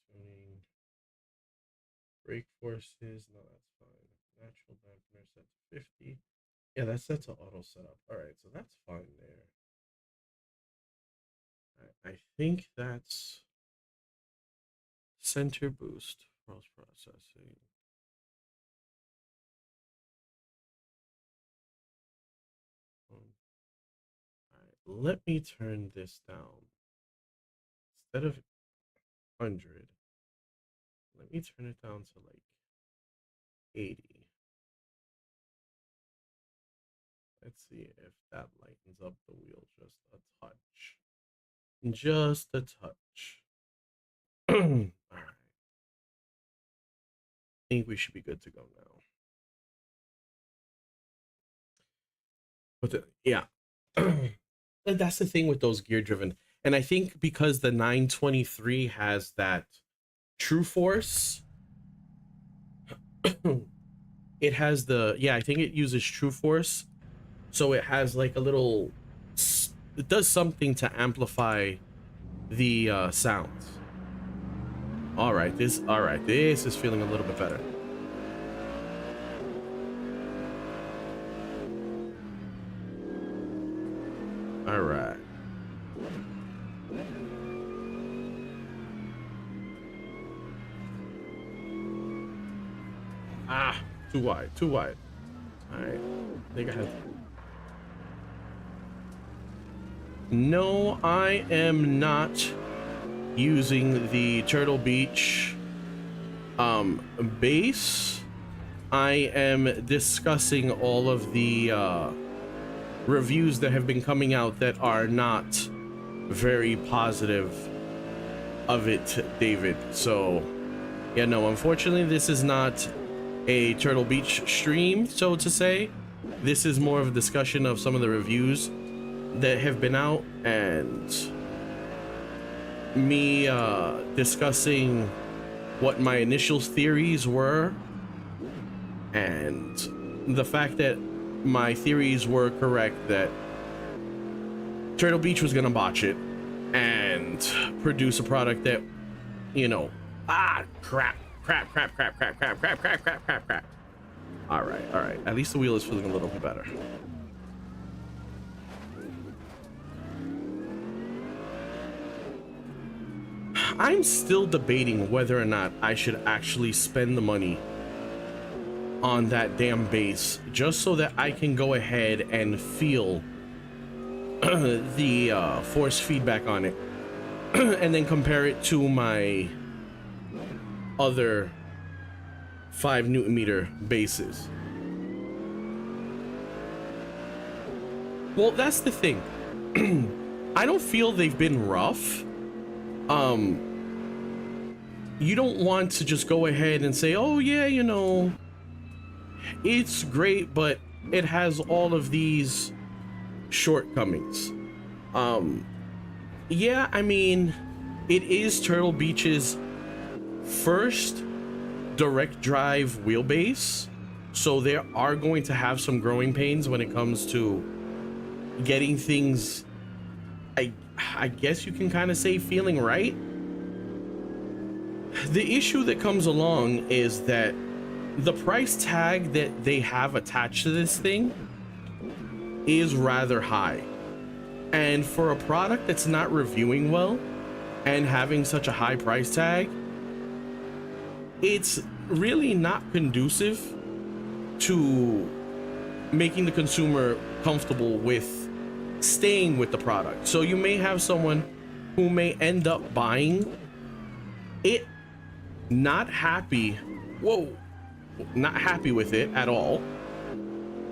Tuning. Brake forces. No, that's fine. Natural dampener set to 50. Yeah, that's set to auto setup. All right, so that's fine there. I think that's center boost, cross processing. All right, let me turn this down. Instead of 100, let me turn it down to like 80. Let's see if that lightens up the wheel just a touch. Just a touch. All right. I think we should be good to go now. But yeah, that's the thing with those gear driven. And I think because the 923 has that true force, it has the, yeah, I think it uses true force. So it has like a little, it does something to amplify the sounds. All right, this is feeling a little bit better. All right. Ah, too wide. All right, I think I have. No, I am not using the Turtle Beach base. I am discussing all of the reviews that have been coming out that are not very positive of it, David. So yeah, no, unfortunately this is not a Turtle Beach stream, so to say. This is more of a discussion of some of the reviews that have been out and me discussing what my initial theories were and the fact that my theories were correct, that Turtle Beach was gonna botch it and produce a product that, you know, crap. All right. At least the wheel is feeling a little bit better. I'm still debating whether or not I should actually spend the money on that damn base just so that I can go ahead and feel the force feedback on it and then compare it to my other 5 Newton meter bases. Well, that's the thing. I don't feel they've been rough. You don't want to just go ahead and say, oh yeah, you know, it's great, but it has all of these shortcomings. Yeah, I mean, it is Turtle Beach's first direct drive wheelbase, so they are going to have some growing pains when it comes to getting things, I guess you can kind of say, feeling right. The issue that comes along is that the price tag that they have attached to this thing is rather high, and for a product that's not reviewing well and having such a high price tag, it's really not conducive to making the consumer comfortable with staying with the product. So you may have someone who may end up buying it not happy with it at all,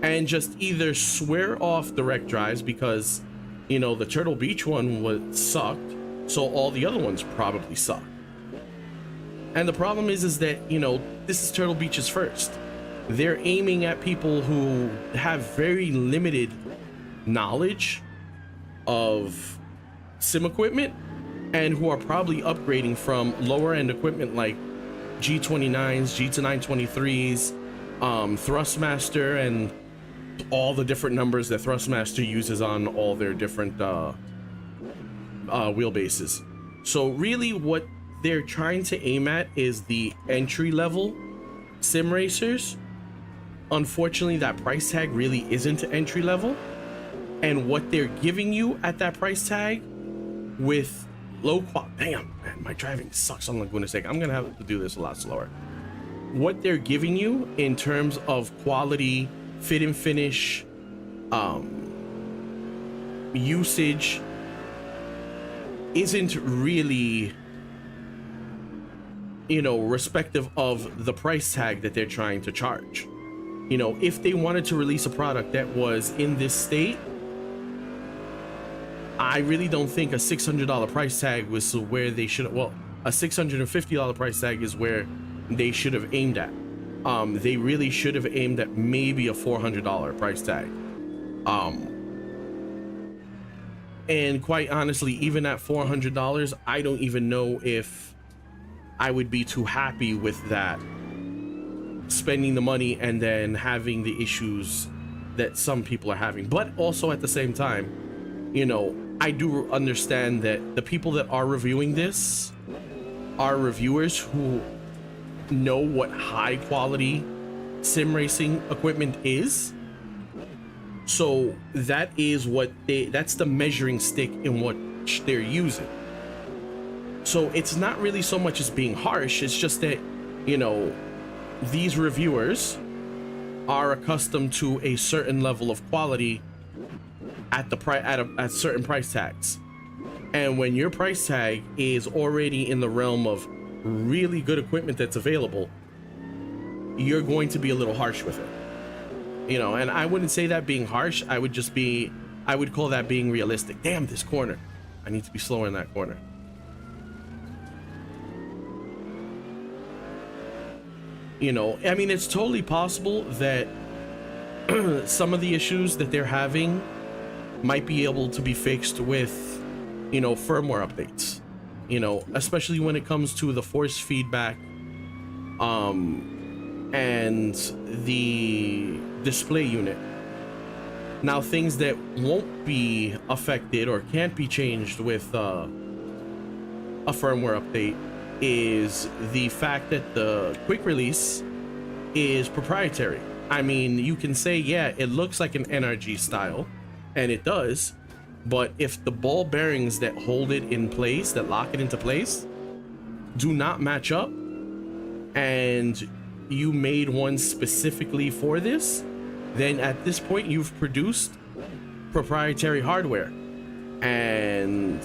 and just either swear off direct drives because, you know, the Turtle Beach one sucked, so all the other ones probably suck. And the problem is that, you know, this is Turtle Beach's first. They're aiming at people who have very limited knowledge of sim equipment and who are probably upgrading from lower end equipment like G29s, G923s, Thrustmaster, and all the different numbers that Thrustmaster uses on all their different wheelbases. So really what they're trying to aim at is the entry level sim racers. Unfortunately, that price tag really isn't entry level, and what they're giving you at that price tag with low quality, damn man, my driving sucks on Laguna Seca. I'm gonna have to do this a lot slower. What they're giving you in terms of quality, fit and finish, usage isn't really, you know, respective of the price tag that they're trying to charge. You know, if they wanted to release a product that was in this state, I really don't think a $600 price tag was where they should. Well, a $650 price tag is where they should have aimed at. They really should have aimed at maybe a $400 price tag. And quite honestly, even at $400, I don't even know if I would be too happy with that, spending the money and then having the issues that some people are having. But also at the same time, you know, I do understand that the people that are reviewing this are reviewers who know what high quality sim racing equipment is. So that is what that's the measuring stick in what they're using. So it's not really so much as being harsh, it's just that, you know, these reviewers are accustomed to a certain level of quality at the price at certain price tags. And when your price tag is already in the realm of really good equipment that's available, you're going to be a little harsh with it. You know, and I wouldn't say that being harsh, I would call that being realistic. Damn, this corner. I need to be slower in that corner. You know, I mean, it's totally possible that some of the issues that they're having might be able to be fixed with, you know, firmware updates, you know, especially when it comes to the force feedback, and the display unit. Now, things that won't be affected or can't be changed with a firmware update is the fact that the quick release is proprietary. I mean, you can say, yeah, it looks like an NRG style, and it does, but if the ball bearings that hold it in place, that lock it into place, do not match up, and you made one specifically for this, then at this point you've produced proprietary hardware. And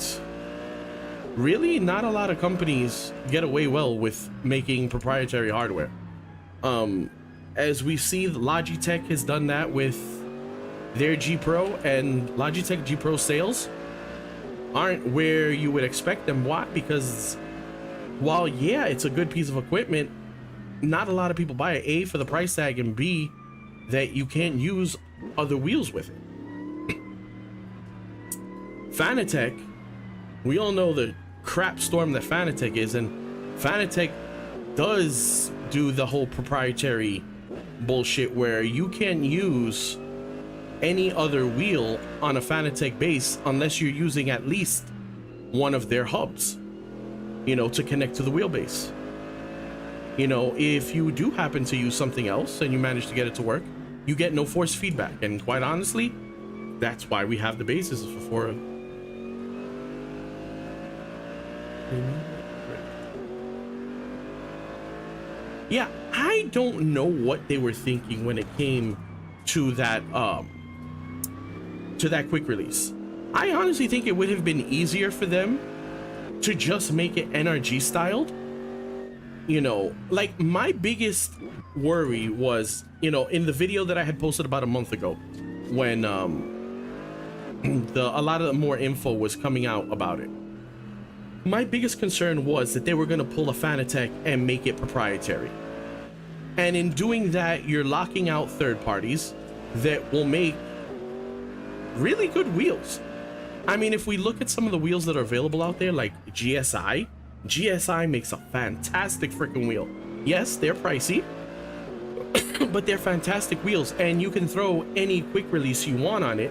really, not a lot of companies get away well with making proprietary hardware. As we see, Logitech has done that with their G Pro, and Logitech G Pro sales aren't where you would expect them. Why? Because while, yeah, it's a good piece of equipment, not a lot of people buy it. A, for the price tag, and B, that you can't use other wheels with it. Fanatec, we all know the crap storm that Fanatec is, and Fanatec does do the whole proprietary bullshit where you can't use any other wheel on a Fanatec base unless you're using at least one of their hubs, you know, to connect to the wheelbase. You know, if you do happen to use something else and you manage to get it to work, you get no force feedback. And quite honestly, that's why we have the bases for yeah, I don't know what they were thinking when it came to that quick release. I honestly think it would have been easier for them to just make it NRG styled. You know, like, my biggest worry was, you know, in the video that I had posted about a month ago, when a lot of the more info was coming out about it. My biggest concern was that they were going to pull a Fanatec and make it proprietary. And in doing that, you're locking out third parties that will make really good wheels. I mean, if we look at some of the wheels that are available out there, like GSI makes a fantastic freaking wheel. Yes, they're pricey, but they're fantastic wheels, and you can throw any quick release you want on it,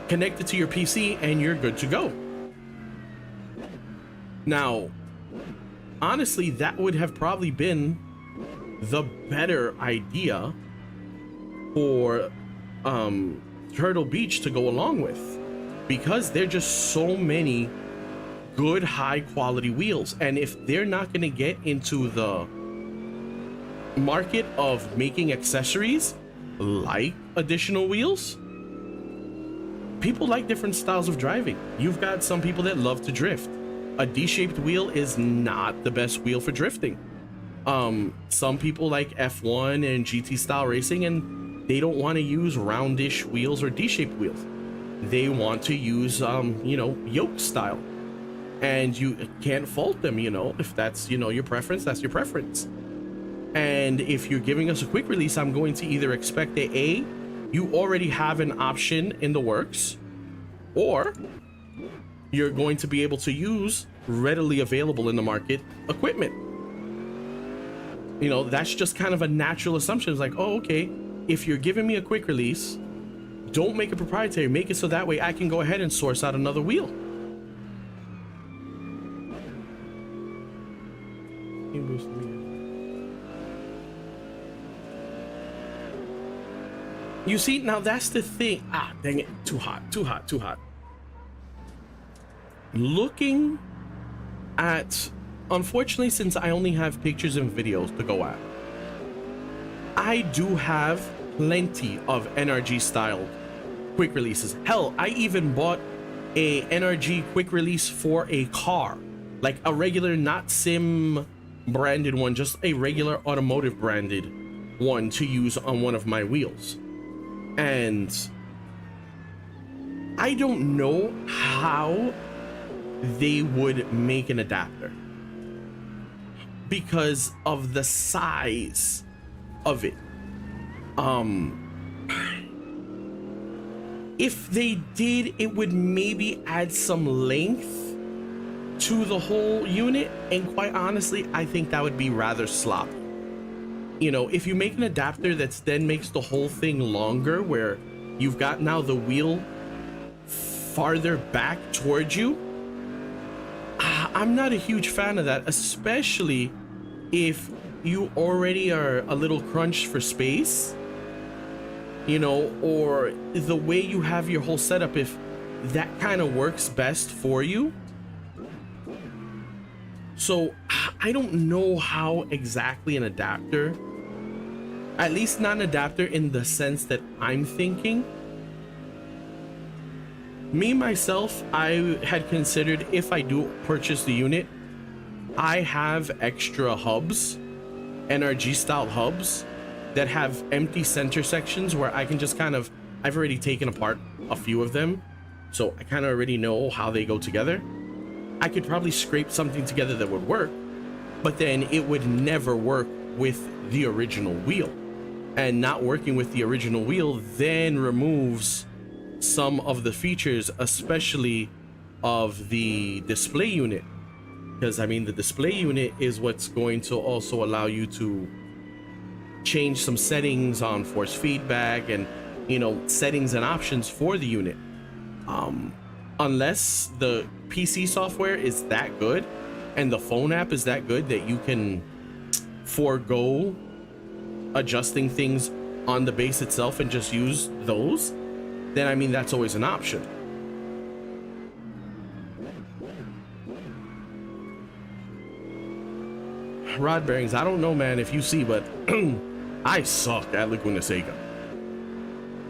connect it to your PC, and you're good to go. Now, honestly, that would have probably been the better idea for Turtle Beach to go along with, because there are just so many good high quality wheels. And if they're not going to get into the market of making accessories like additional wheels, people like different styles of driving. You've got some people that love to drift. A D-shaped wheel is not the best wheel for drifting. Some people like F1 and GT style racing, and they don't want to use roundish wheels or D-shaped wheels. They want to use you know, yoke style, and you can't fault them. You know, if that's, you know, your preference, that's your preference. And if you're giving us a quick release, I'm going to either expect that A, you already have an option in the works, or you're going to be able to use readily available in the market equipment. You know, that's just kind of a natural assumption. It's like, oh, okay, if you're giving me a quick release, don't make it proprietary, make it so that way I can go ahead and source out another wheel. You see, now that's the thing. Ah, dang it, too hot, too hot, too hot. Looking at, unfortunately, since I only have pictures and videos to go at, I do have plenty of NRG styled quick releases. Hell, I even bought a NRG quick release for a car, like a regular, not sim branded one, just a regular automotive branded one to use on one of my wheels. And I don't know how they would make an adapter because of the size of it. If they did, it would maybe add some length to the whole unit, and quite honestly, I think that would be rather sloppy. You know, if you make an adapter that's then makes the whole thing longer, where you've got now the wheel farther back towards you, I'm not a huge fan of that, especially if you already are a little crunched for space, you know, or the way you have your whole setup, if that kind of works best for you. So I don't know how exactly an adapter, at least not an adapter in the sense that I'm thinking. Me, myself, I had considered, if I do purchase the unit, I have extra hubs, NRG style hubs, that have empty center sections where I can just kind of, I've already taken apart a few of them, so I kind of already know how they go together. I could probably scrape something together that would work, but then it would never work with the original wheel. And not working with the original wheel then removes some of the features, especially of the display unit. Because I mean, the display unit is what's going to also allow you to change some settings on force feedback and, you know, settings and options for the unit. Unless the PC software is that good and the phone app is that good that you can forego adjusting things on the base itself and just use those, then I mean, that's always an option. Rod bearings, I don't know, man, if you see, but I suck at Laguna Seca.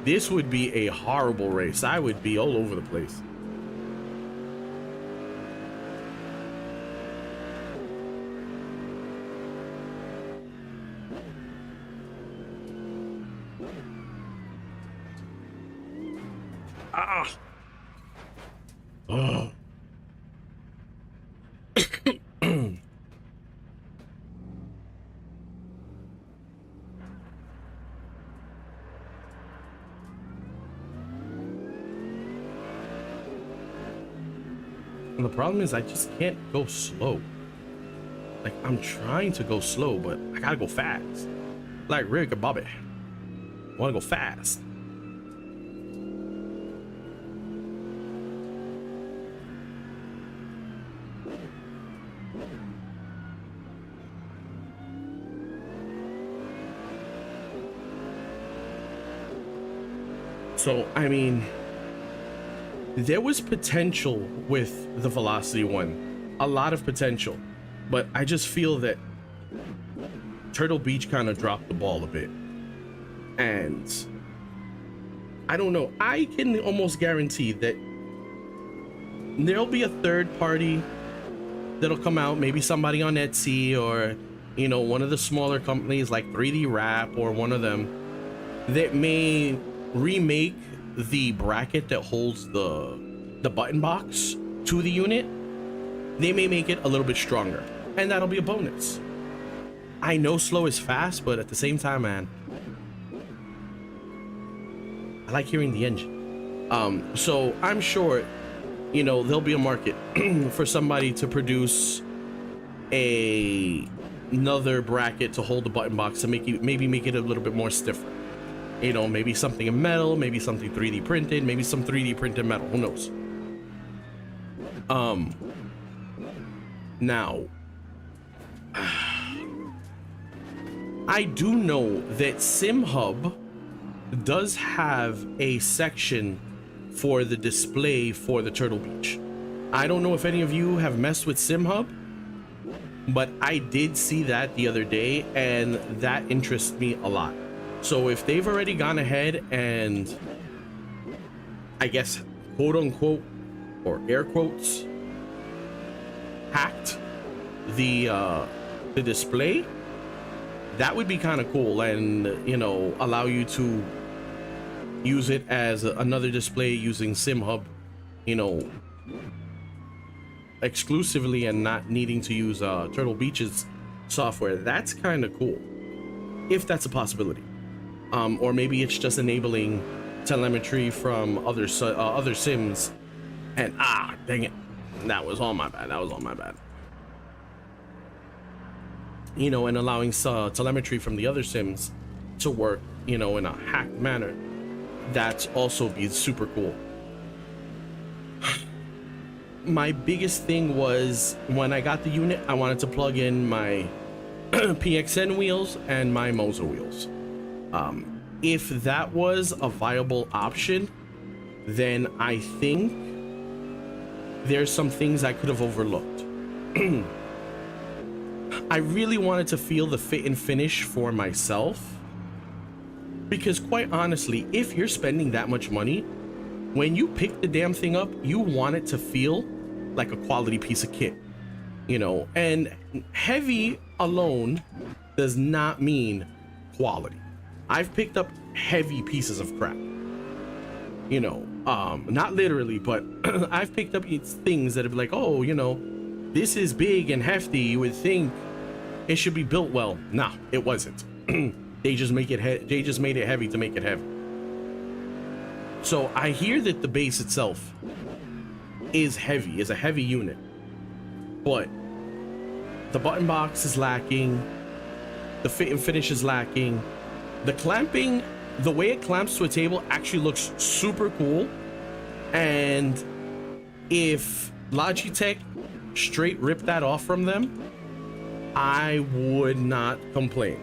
This would be a horrible race. I would be all over the place. Ah. Oh. And the problem is I just can't go slow. Like, I'm trying to go slow, but I gotta go fast. Like Rick and Bobby. I wanna go fast. So, I mean, There was potential with the Velocity one, a lot of potential, but I just feel that Turtle Beach kind of dropped the ball a bit. And I don't know, I can almost guarantee that there'll be a third party that'll come out, maybe somebody on Etsy, or you know, one of the smaller companies like 3D Wrap or one of them, that may remake the bracket that holds the button box to the unit. They may make it a little bit stronger, and that'll be a bonus. I know slow is fast, but at the same time, man, I like hearing the engine. So I'm sure, you know, there'll be a market for somebody to produce another bracket to hold the button box to maybe make it a little bit more stiffer. You know, maybe something in metal, maybe something 3D printed, maybe some 3D printed metal, who knows. Now I do know that SimHub does have a section for the display for the Turtle Beach. I don't know if any of you have messed with SimHub, but I did see that the other day, and that interests me a lot. So if they've already gone ahead and, I guess, quote unquote, or air quotes, hacked the display, that would be kind of cool, and you know, allow you to use it as another display using SimHub, you know, exclusively, and not needing to use Turtle Beach's software. That's kind of cool, if that's a possibility. Or maybe it's just enabling telemetry from other sims, and dang it, that was all my bad. You know, and allowing telemetry from the other sims to work, you know, in a hacked manner. That's also be super cool. My biggest thing was, when I got the unit, I wanted to plug in my PXN wheels and my Moza wheels. If that was a viable option, then I think there's some things I could have overlooked. I really wanted to feel the fit and finish for myself, because quite honestly, if you're spending that much money, when you pick the damn thing up, you want it to feel like a quality piece of kit, you know. And heavy alone does not mean quality. I've picked up heavy pieces of crap, you know, not literally, but I've picked up things that are like, oh, you know, this is big and hefty, you would think it should be built well. Nah, it wasn't. They just made it heavy to make it heavy. So I hear that the base itself is heavy, is a heavy unit, but the button box is lacking, the fit and finish is lacking, the clamping, the way it clamps to a table actually looks super cool. And if Logitech straight ripped that off from them, I would not complain,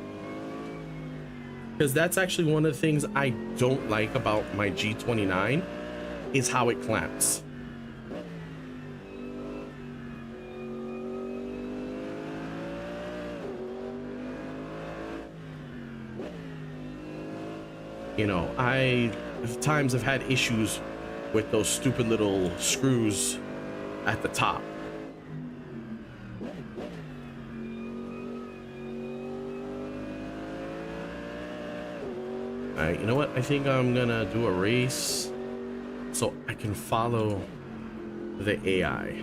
because that's actually one of the things I don't like about my G29 is how it clamps. You know, I at times have had issues with those stupid little screws at the top. All right, you know what? I think I'm gonna do a race so I can follow the AI.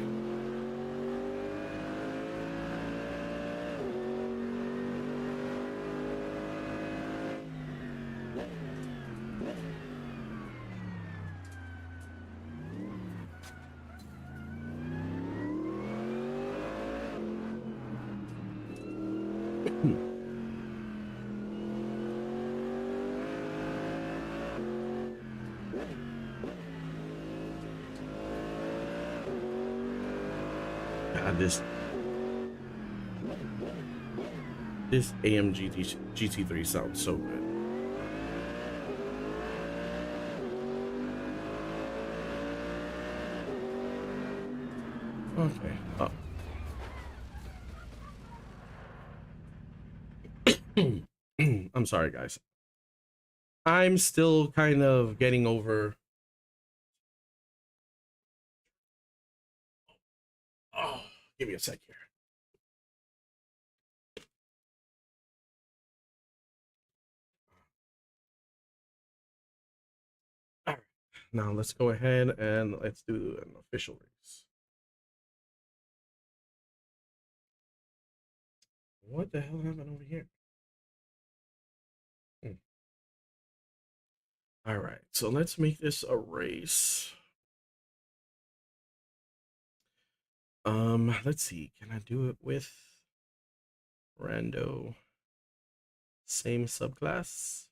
God, this AMG GT3 sounds so good. Okay. I'm sorry, guys. I'm still kind of getting over. Oh, give me a sec here. All right. Now let's go ahead and let's do an official race. What the hell happened over here? All right, so let's make this a race. Let's see. Can I do it with rando? Same subclass.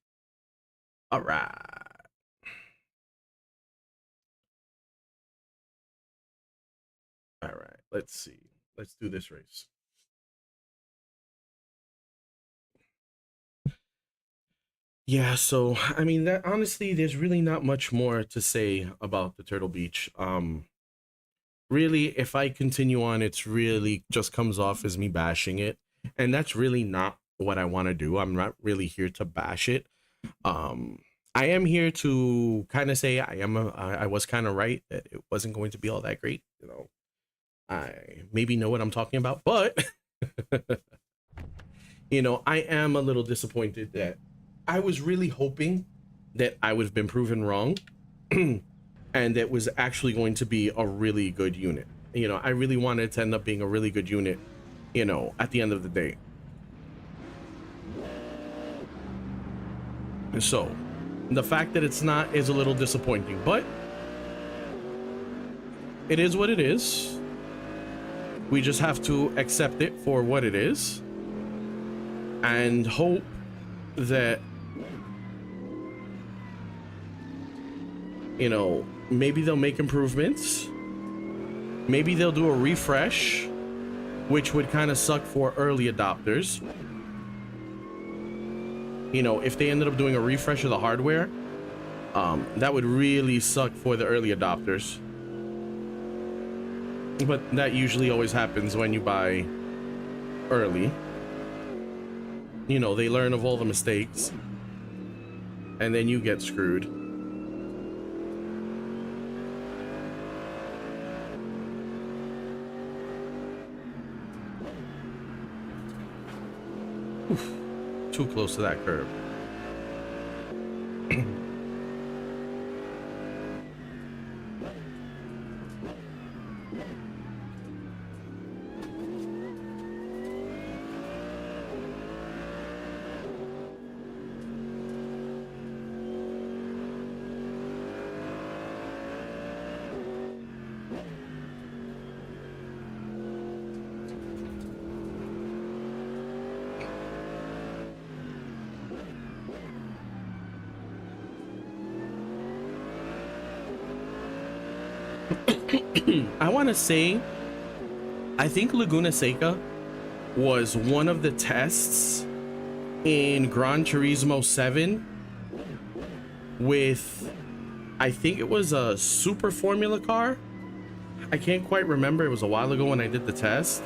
All right. All right. Let's see. Let's do this race. Yeah, so I mean that honestly there's really not much more to say about the Turtle Beach. Really if I continue on it's really just comes off as me bashing it, and that's really not what I want to do. I'm not really here to bash it. Um I am here to kind of say I was kind of right that it wasn't going to be all that great, you know. I maybe know what I'm talking about, but you know, I am a little disappointed that I was really hoping that I would have been proven wrong and that was actually going to be a really good unit. You know, I really wanted to end up being a really good unit, you know, at the end of the day. So the fact that it's not is a little disappointing, but it is what it is. We just have to accept it for what it is and hope that, you know, maybe they'll make improvements. Maybe they'll do a refresh, which would kind of suck for early adopters. You know, if they ended up doing a refresh of the hardware, that would really suck for the early adopters. But that usually always happens when you buy early. You know, they learn of all the mistakes, and then you get screwed. Oof, too close to that curb. I want to say, I think Laguna Seca was one of the tests in Gran Turismo 7 with, I think it was a Super Formula car. I can't quite remember. It was a while ago when I did the test.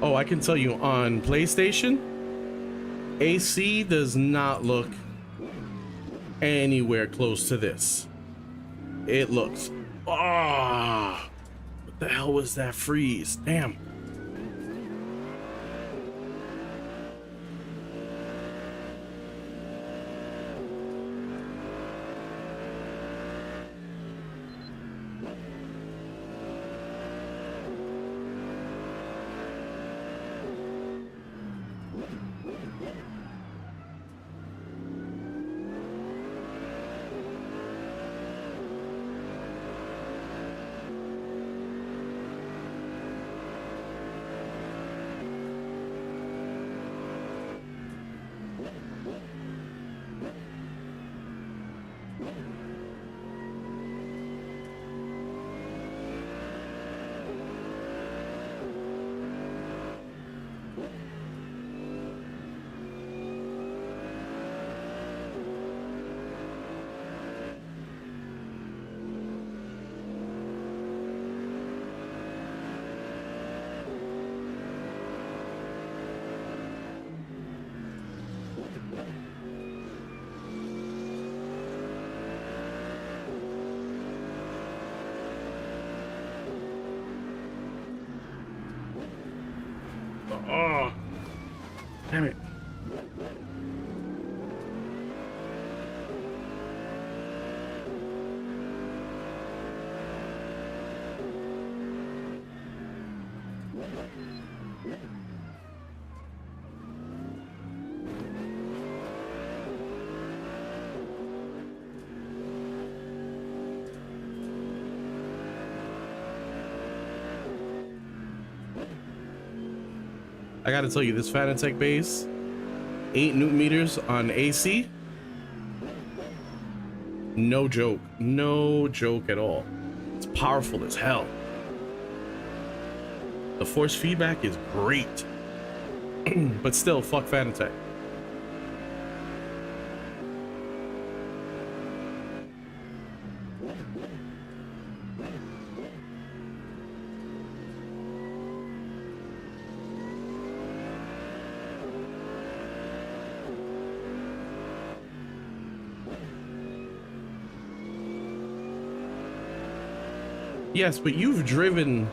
Oh, I can tell you on PlayStation, AC does not look anywhere close to this. It looks, ah, what the hell was that freeze? Damn. Oh, damn it. I gotta tell you, this Fanatec base, 8 newton meters on AC, no joke. No joke at all. It's powerful as hell. The force feedback is great. But still, fuck Fanatec. Yes, but you've driven...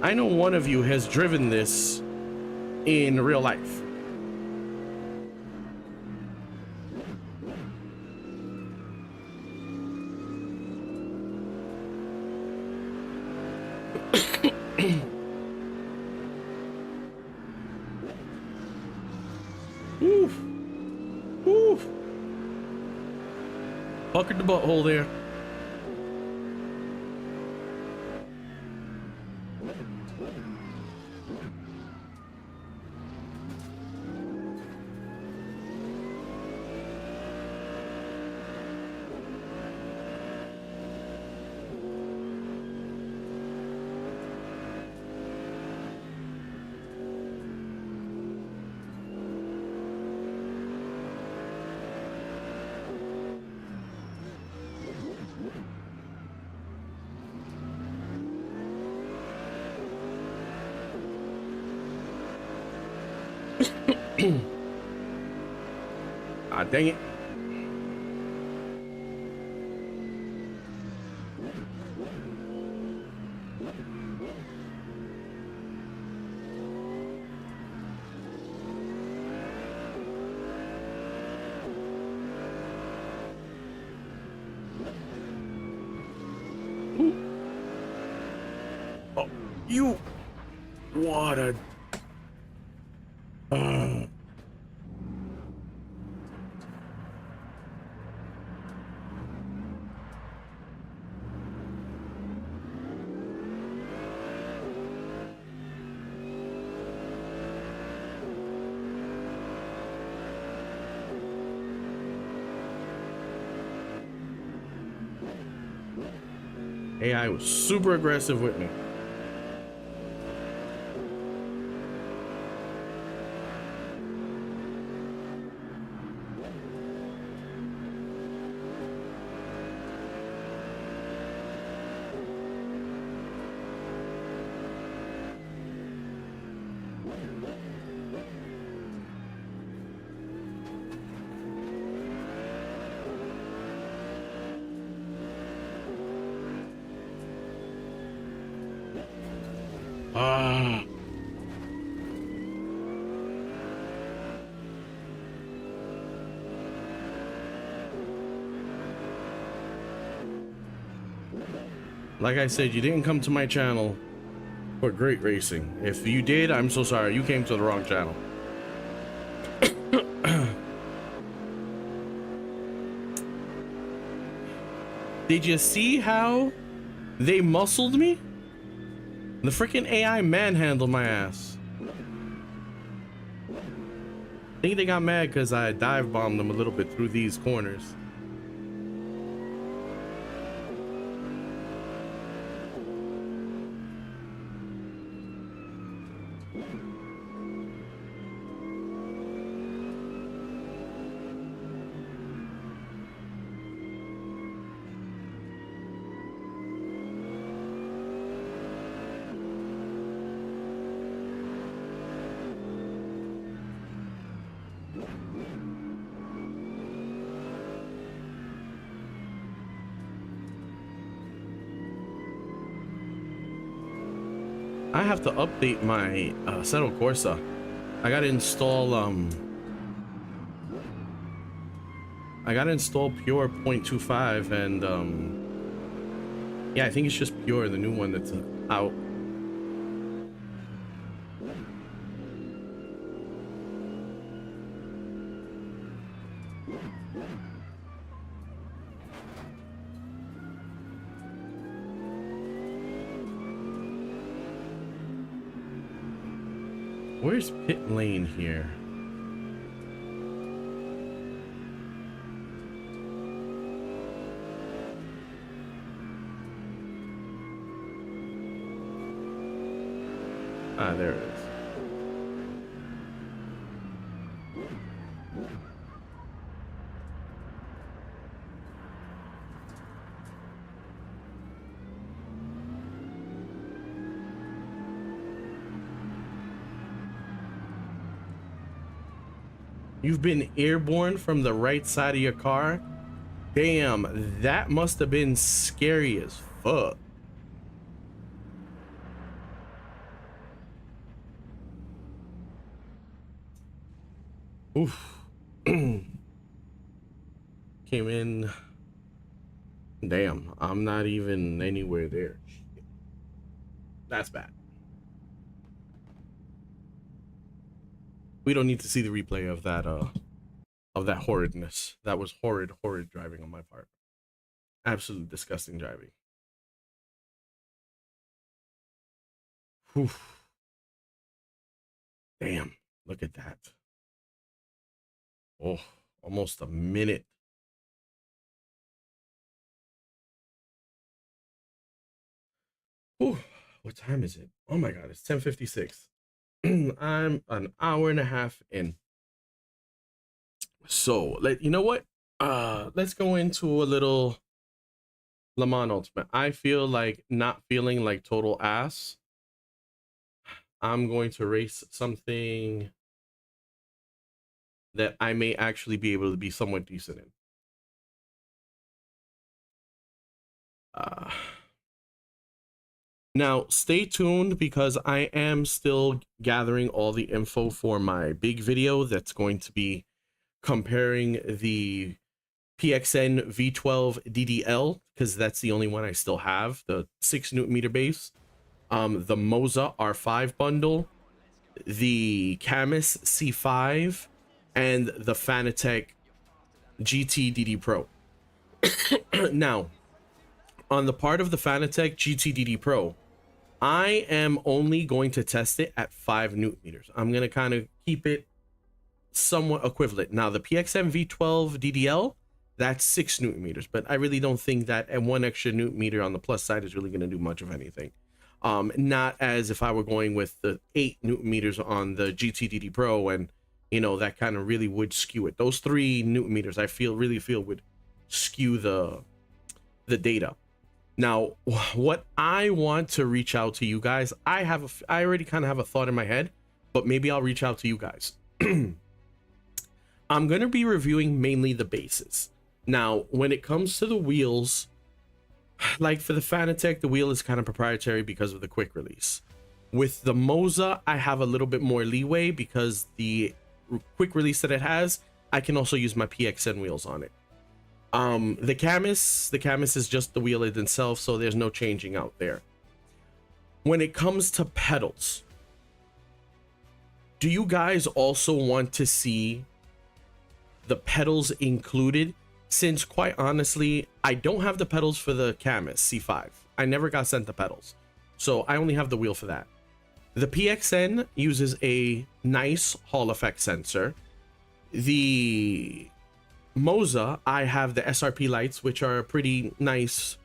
I know one of you has driven this in real life. Oof. Oof. Buckered the butthole there. Ah, dang it. Ooh. Oh, you. What a... AI was super aggressive with me. Ah. Like I said, you didn't come to my channel for great racing. If you did, I'm so sorry. You came to the wrong channel. Did you see how they muscled me? The freaking AI manhandled my ass. I think they got mad because I dive bombed them a little bit through these corners. I have to update my Assetto Corsa. I gotta install Pure 0.25 and yeah, I think it's just Pure, the new one that's out. Where's pit lane here? Ah, there it is. You've been airborne from the right side of your car? Damn, that must have been scary as fuck. Oof. Came in. Damn, I'm not even anywhere there. That's bad. We don't need to see the replay of that horridness. That was horrid driving on my part. Absolutely disgusting driving. Whew. Damn, look at that. Oh, almost a minute. Whew. What time is it? Oh my god, it's 10:56. I'm an hour and a half in. So you know what? Let's go into a little Le Mans Ultimate. I feel like not feeling like total ass. I'm going to race something that I may actually be able to be somewhat decent in. Now, stay tuned because I am still gathering all the info for my big video that's going to be comparing the PXN V12 DDL, because that's the only one I still have, the 6 Nm base, the Moza R5 bundle, the Camus C5, and the Fanatec GT DD Pro. Now, on the part of the Fanatec GT DD Pro, I am only going to test it at 5 Nm. I'm going to kind of keep it somewhat equivalent. Now, the PXM V12 DDL, that's 6 Nm, but I really don't think that and 1 extra Nm on the plus side is really going to do much of anything. Not as if I were going with the 8 Nm on the GT DD Pro, and you know that kind of really would skew it. Those 3 Nm I really feel would skew the data. Now, what I want to reach out to you guys, I already kind of have a thought in my head, but maybe I'll reach out to you guys. I'm going to be reviewing mainly the bases. Now, when it comes to the wheels, like for the Fanatec, the wheel is kind of proprietary because of the quick release. With the Moza, I have a little bit more leeway because the quick release that it has, I can also use my PXN wheels on it. The Camus is just the wheel itself, so there's no changing out there. When it comes to pedals, do you guys also want to see the pedals included? Since quite honestly, I don't have the pedals for the Camus C5. I never got sent the pedals, so I only have the wheel for that. The PXN uses a nice Hall effect sensor. The Moza, I have the SRP lights, which are a pretty nice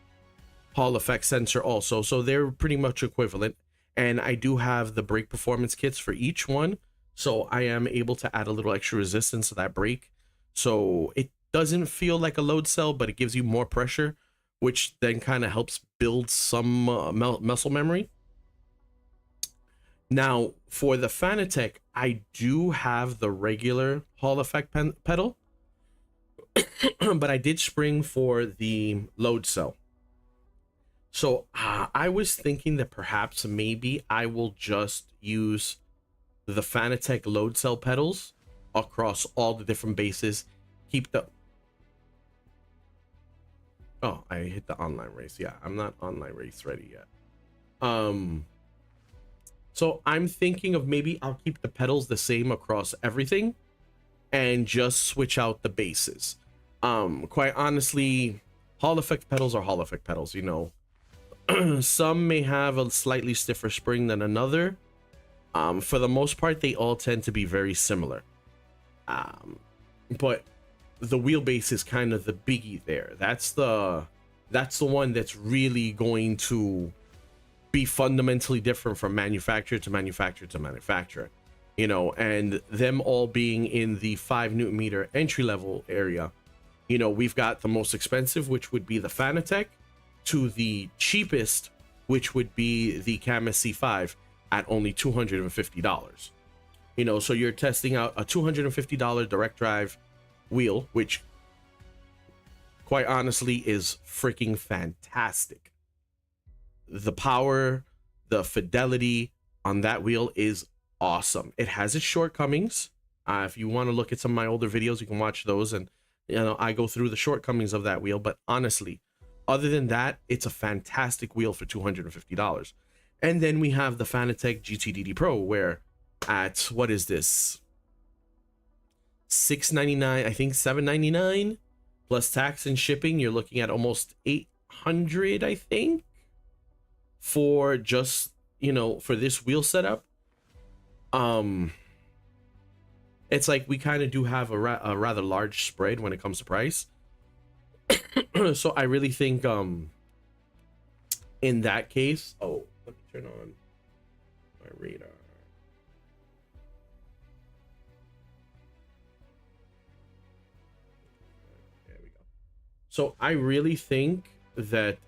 Hall effect sensor also, so they're pretty much equivalent. And I do have the brake performance kits for each one, so I am able to add a little extra resistance to that brake, so it doesn't feel like a load cell, but it gives you more pressure, which then kind of helps build some muscle memory. Now, for the Fanatec, I do have the regular Hall effect pedal, but I did spring for the load cell. So I was thinking that perhaps maybe I will just use the Fanatec load cell pedals across all the different bases. Keep the... Oh, I hit the online race. Yeah, I'm not online race ready yet. So I'm thinking of maybe I'll keep the pedals the same across everything and just switch out the bases. Quite honestly, Hall effect pedals are Hall effect pedals, you know. Some may have a slightly stiffer spring than another. For the most part, they all tend to be very similar. But the wheelbase is kind of the biggie there. That's the one that's really going to be fundamentally different from manufacturer to manufacturer to manufacturer, you know. And them all being in the 5 Nm entry level area, you know, we've got the most expensive, which would be the Fanatec, to the cheapest, which would be the Camus C5 at only $250. You know, so you're testing out a $250 direct drive wheel, which quite honestly is freaking fantastic. The power, the fidelity on that wheel is awesome. It has its shortcomings. If you want to look at some of my older videos, you can watch those, and you know, I go through the shortcomings of that wheel. But honestly, other than that, it's a fantastic wheel for $250. And then we have the Fanatec GTDD Pro, where at, what is this, $699, I think $799 plus tax and shipping, you're looking at almost $800, I think, for just, you know, for this wheel setup. It's like we kind of do have a rather large spread when it comes to price. So I really think in that case, oh, let me turn on my radar. There we go. So I really think that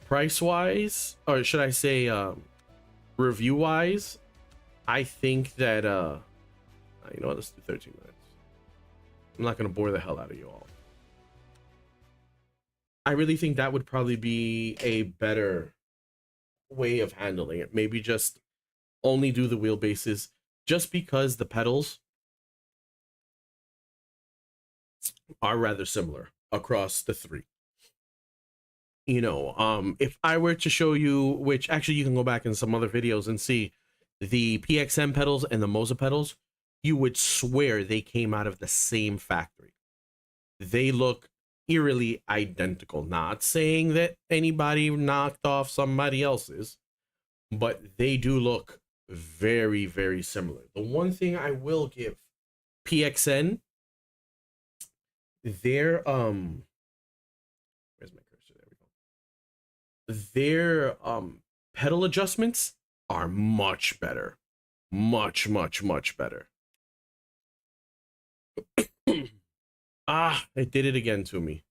price wise, or should I say review wise, I think that you know what, let's do 13 minutes. I'm not gonna bore the hell out of you all. I really think that would probably be a better way of handling it. Maybe just only do the wheelbases, just because the pedals are rather similar across the three. You know, if I were to show you, which actually you can go back in some other videos and see the PXM pedals and the Moza pedals, you would swear they came out of the same factory. They look eerily identical. Not saying that anybody knocked off somebody else's, but they do look very, very similar. The one thing I will give PXN, their where's my cursor? There we go. Their pedal adjustments are much better. Much better. It did it again to me.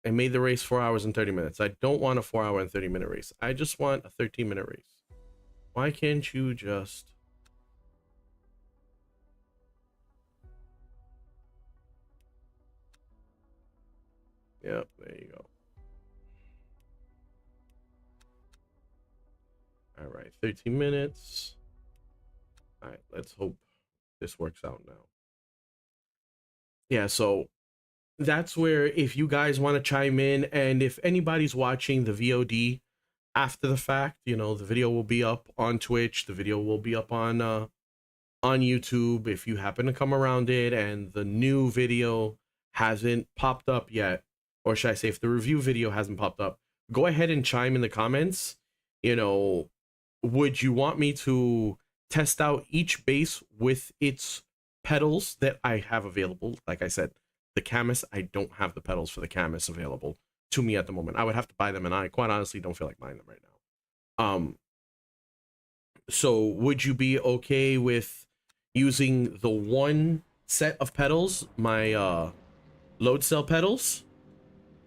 I made the race 4 hours and 30 minutes. I don't want a 4 hour and 30-minute race. I just want a 13-minute race. Why can't you just... Yep, there you go. All right, 13 minutes. All right, let's hope this works out now. Yeah, so that's where, if you guys want to chime in, and if anybody's watching the VOD after the fact, you know, the video will be up on Twitch, the video will be up on YouTube. If you happen to come around it and the new video hasn't popped up yet, or should I say, if the review video hasn't popped up, go ahead and chime in the comments. You know, would you want me to test out each base with its pedals that I have available? Like I said, the Camus, I don't have the pedals for the Camus available to me at the moment. I would have to buy them, and I quite honestly don't feel like buying them right now. So would you be okay with using the one set of pedals, my load cell pedals,